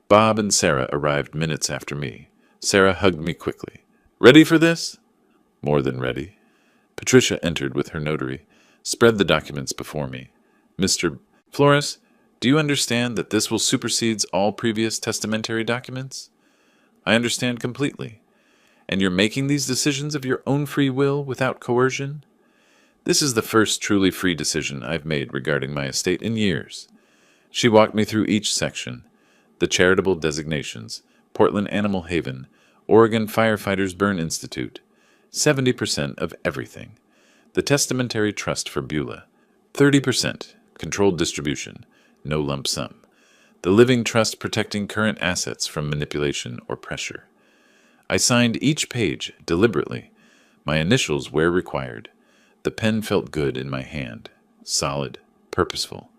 Bob and Sarah arrived minutes after me. Sarah hugged me quickly. Ready for this? More than ready. Patricia entered with her notary, spread the documents before me. Mr. Flores, do you understand that this will supersede all previous testamentary documents? I understand completely. And you're making these decisions of your own free will without coercion? This is the first truly free decision I've made regarding my estate in years. She walked me through each section: the charitable designations, Portland Animal Haven, Oregon Firefighters Burn Institute, 70% of everything, the testamentary trust for Beulah, 30%, controlled distribution, no lump sum, the living trust protecting current assets from manipulation or pressure. I signed each page deliberately, my initials where required. The pen felt good in my hand, solid, purposeful.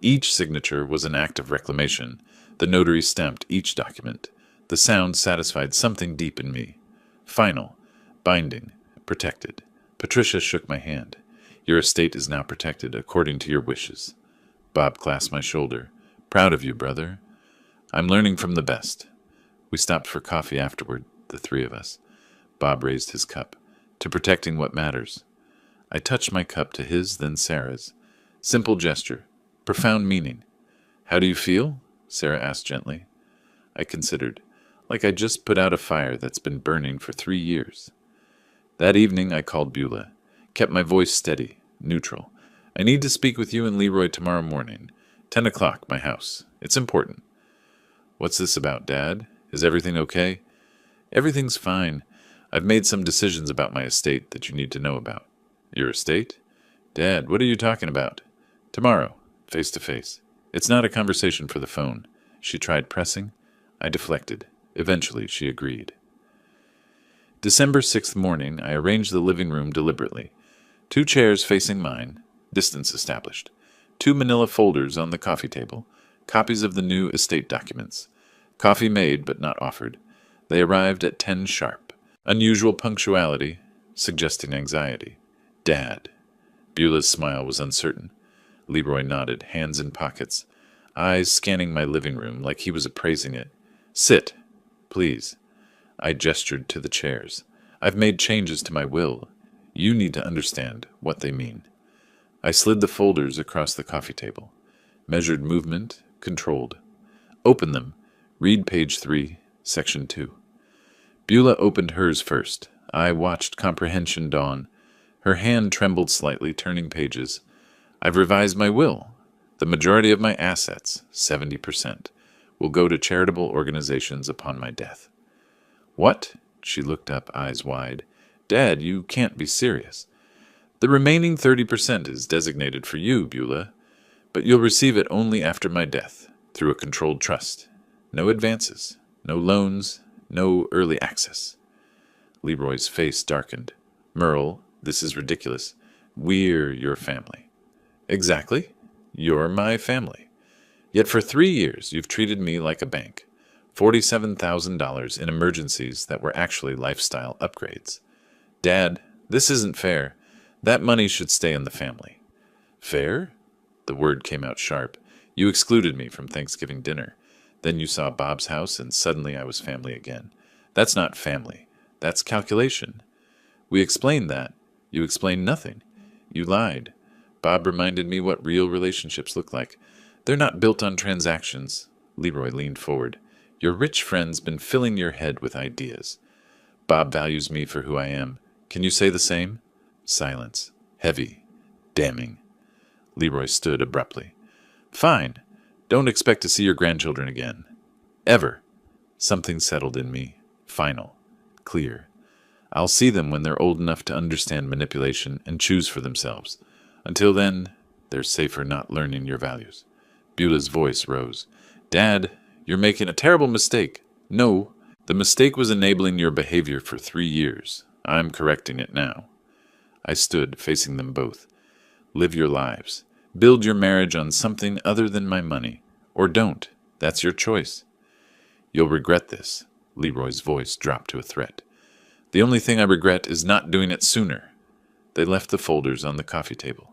Each signature was an act of reclamation. The notary stamped each document. The sound satisfied something deep in me. Final, binding, protected. Patricia shook my hand. Your estate is now protected according to your wishes. Bob clasped my shoulder. Proud of you, brother. I'm learning from the best. We stopped for coffee afterward, the three of us. Bob raised his cup. To protecting what matters. I touched my cup to his, then Sarah's. Simple gesture. Profound meaning. How do you feel? Sarah asked gently. I considered. Like I just put out a fire that's been burning for 3 years. That evening I called Beulah. Kept my voice steady, neutral. I need to speak with you and Leroy tomorrow morning. 10 o'clock, my house. It's important. What's this about, Dad? Is everything okay? Everything's fine. I've made some decisions about my estate that you need to know about. Your estate? Dad, what are you talking about? Tomorrow, face to face. It's not a conversation for the phone. She tried pressing. I deflected. Eventually, she agreed. December 6th morning, I arranged the living room deliberately. 2 chairs facing mine, distance established. 2 manila folders on the coffee table, copies of the new estate documents. Coffee made but not offered. They arrived at 10 sharp. Unusual punctuality, suggesting anxiety. Dad. Beulah's smile was uncertain. Leroy nodded, hands in pockets, eyes scanning my living room like he was appraising it. Sit, please. I gestured to the chairs. I've made changes to my will. You need to understand what they mean. I slid the folders across the coffee table. Measured movement, controlled. Open them. Read page 3, section 2. Beulah opened hers first. I watched comprehension dawn. Her hand trembled slightly, turning pages. I've revised my will. The majority of my assets, 70%, will go to charitable organizations upon my death. What? She looked up, eyes wide. Dad, you can't be serious. The remaining 30% is designated for you, Beulah, but you'll receive it only after my death, through a controlled trust. No advances, no loans, no early access. Leroy's face darkened. Merle, this is ridiculous. We're your family. Exactly. You're my family. Yet for 3 years you've treated me like a bank. $47,000 in emergencies that were actually lifestyle upgrades. Dad, this isn't fair. That money should stay in the family. Fair? The word came out sharp. You excluded me from Thanksgiving dinner. Then you saw Bob's house and suddenly I was family again. That's not family. That's calculation. We explained that. You explained nothing. You lied. Bob reminded me what real relationships look like. They're not built on transactions. Leroy leaned forward. Your rich friend's been filling your head with ideas. Bob values me for who I am. Can you say the same? Silence. Heavy. Damning. Leroy stood abruptly. Fine. Don't expect to see your grandchildren again. Ever. Something settled in me. Final. Clear. I'll see them when they're old enough to understand manipulation and choose for themselves. Until then, they're safer not learning your values. Beulah's voice rose. Dad, you're making a terrible mistake. No, the mistake was enabling your behavior for 3 years. I'm correcting it now. I stood, facing them both. Live your lives. Build your marriage on something other than my money. Or don't. That's your choice. You'll regret this. Leroy's voice dropped to a threat. The only thing I regret is not doing it sooner. They left the folders on the coffee table.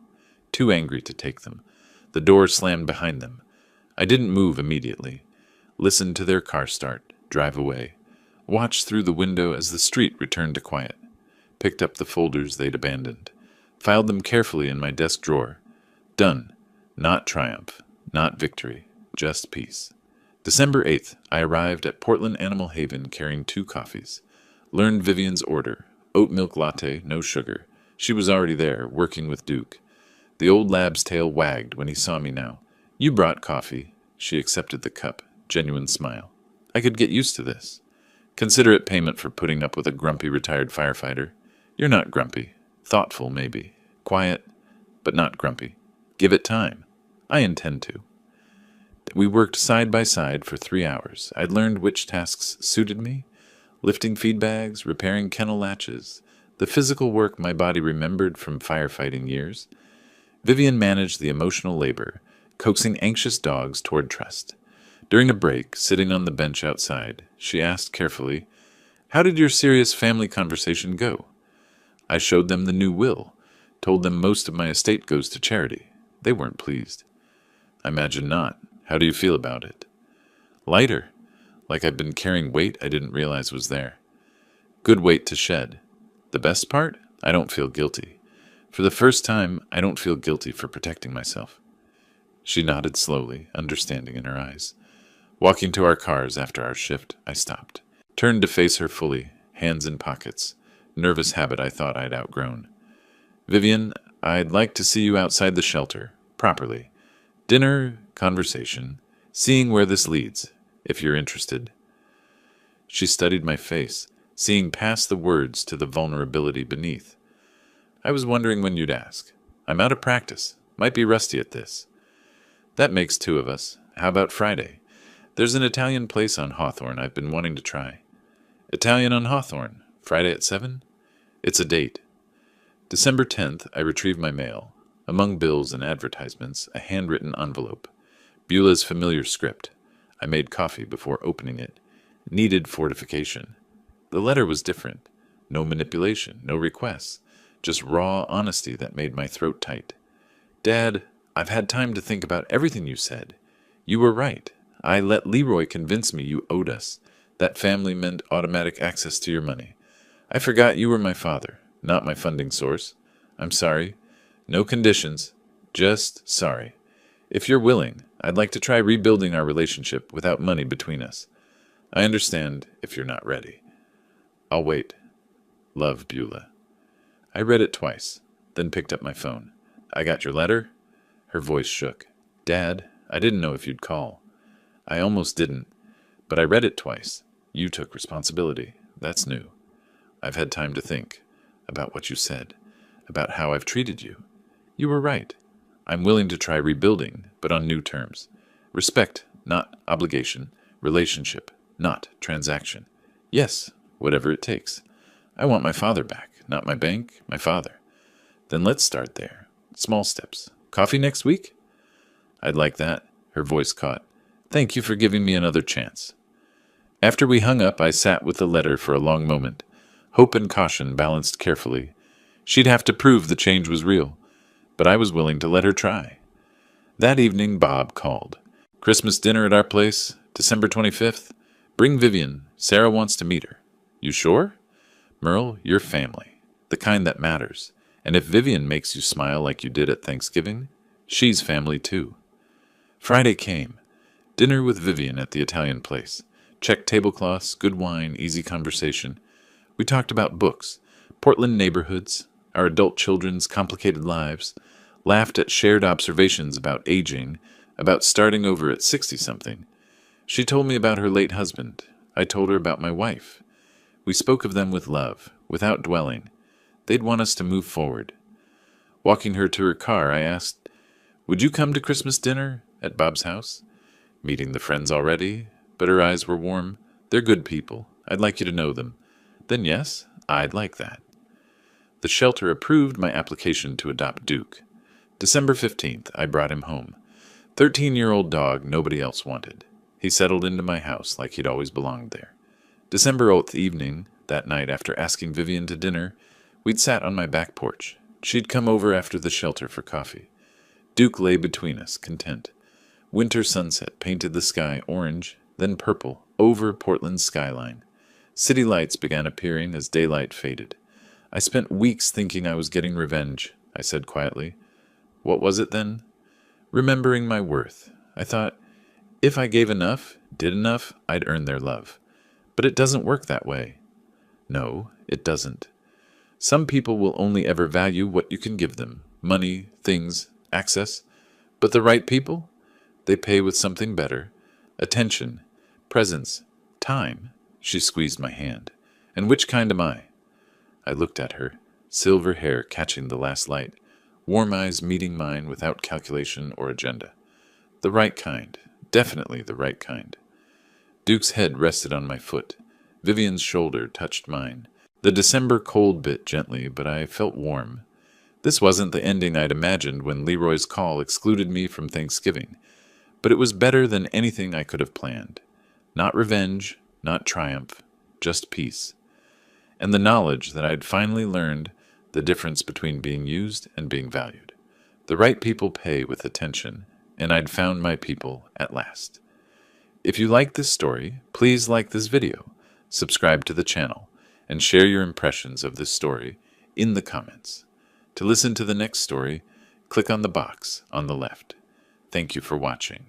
Too angry to take them. The door slammed behind them. I didn't move immediately. Listened to their car start, drive away. Watched through the window as the street returned to quiet. picked up the folders they'd abandoned, filed them carefully in my desk drawer. Done. Not triumph, not victory, just peace. December 8th, I arrived at Portland Animal Haven carrying 2 coffees. Learned Vivian's order. Oat milk latte, no sugar. She was already there, working with Duke. The old lab's tail wagged when he saw me now. You brought coffee. She accepted the cup. Genuine smile. I could get used to this. Consider it payment for putting up with a grumpy retired firefighter. You're not grumpy. Thoughtful, maybe. Quiet, but not grumpy. Give it time. I intend to. We worked side by side for 3 hours. I'd learned which tasks suited me. Lifting feed bags, repairing kennel latches, the physical work my body remembered from firefighting years. Vivian managed the emotional labor, coaxing anxious dogs toward trust. During a break, sitting on the bench outside, she asked carefully, "How did your serious family conversation go?" I showed them the new will, told them most of my estate goes to charity. They weren't pleased. I imagine not. How do you feel about it? Lighter, like I've been carrying weight I didn't realize was there. Good weight to shed. The best part? I don't feel guilty. For the first time, I don't feel guilty for protecting myself. She nodded slowly, understanding in her eyes. Walking to our cars after our shift, I stopped. Turned to face her fully, hands in pockets. Nervous habit I thought I'd outgrown. Vivian, I'd like to see you outside the shelter, properly. Dinner, conversation, seeing where this leads, if you're interested. She studied my face, seeing past the words to the vulnerability beneath. I was wondering when you'd ask. I'm out of practice. Might be rusty at this. That makes 2 of us. How about Friday? There's an Italian place on Hawthorne I've been wanting to try. Italian on Hawthorne. Friday at 7? It's a date. December 10th, I retrieved my mail. Among bills and advertisements, a handwritten envelope. Beulah's familiar script. I made coffee before opening it. Needed fortification. The letter was different. No manipulation, no requests. Just raw honesty that made my throat tight. Dad, I've had time to think about everything you said. You were right. I let Leroy convince me you owed us. That family meant automatic access to your money. I forgot you were my father, not my funding source. I'm sorry. No conditions. Just sorry. If you're willing, I'd like to try rebuilding our relationship without money between us. I understand if you're not ready. I'll wait. Love, Beulah. I read it twice, then picked up my phone. I got your letter? Her voice shook. Dad, I didn't know if you'd call. I almost didn't, but I read it twice. You took responsibility. That's new. I've had time to think about what you said, about how I've treated you. You were right. I'm willing to try rebuilding, but on new terms. Respect, not obligation. Relationship, not transaction. Yes, whatever it takes. I want my father back, not my bank, my father. Then let's start there. Small steps. Coffee next week? I'd like that. Her voice caught. Thank you for giving me another chance. After we hung up, I sat with the letter for a long moment. Hope and caution balanced carefully. She'd have to prove the change was real, but I was willing to let her try. That evening, Bob called. Christmas dinner at our place, December 25th. Bring Vivian. Sarah wants to meet her. You sure? Merle, you're family, the kind that matters. And if Vivian makes you smile like you did at Thanksgiving, she's family too. Friday came. Dinner with Vivian at the Italian place. Checked tablecloths, good wine, easy conversation. We talked about books, Portland neighborhoods, our adult children's complicated lives, laughed at shared observations about aging, about starting over at 60-something. She told me about her late husband. I told her about my wife. We spoke of them with love, without dwelling. They'd want us to move forward. Walking her to her car, I asked, would you come to Christmas dinner at Bob's house? Meeting the friends already? But her eyes were warm. They're good people. I'd like you to know them. Then yes, I'd like that. The shelter approved my application to adopt Duke. December 15th, I brought him home. 13-year-old dog nobody else wanted. He settled into my house like he'd always belonged there. December 8th evening, that night after asking Vivian to dinner, we'd sat on my back porch. She'd come over after the shelter for coffee. Duke lay between us, content. Winter sunset painted the sky orange, then purple, over Portland's skyline. City lights began appearing as daylight faded. I spent weeks thinking I was getting revenge, I said quietly. What was it then? Remembering my worth. I thought, if I gave enough, did enough, I'd earn their love. But it doesn't work that way. No, it doesn't. Some people will only ever value what you can give them. Money, things, access. But the right people? They pay with something better. Attention, presence, time. She squeezed my hand. And which kind am I? I looked at her, silver hair catching the last light, warm eyes meeting mine without calculation or agenda. The right kind. Definitely the right kind. Duke's head rested on my foot. Vivian's shoulder touched mine. The December cold bit gently, but I felt warm. This wasn't the ending I'd imagined when Leroy's call excluded me from Thanksgiving, but it was better than anything I could have planned. Not revenge, not triumph, just peace. And the knowledge that I'd finally learned the difference between being used and being valued. The right people pay with attention, and I'd found my people at last. If you like this story, please like this video, subscribe to the channel, and share your impressions of this story in the comments. To listen to the next story, click on the box on the left. Thank you for watching.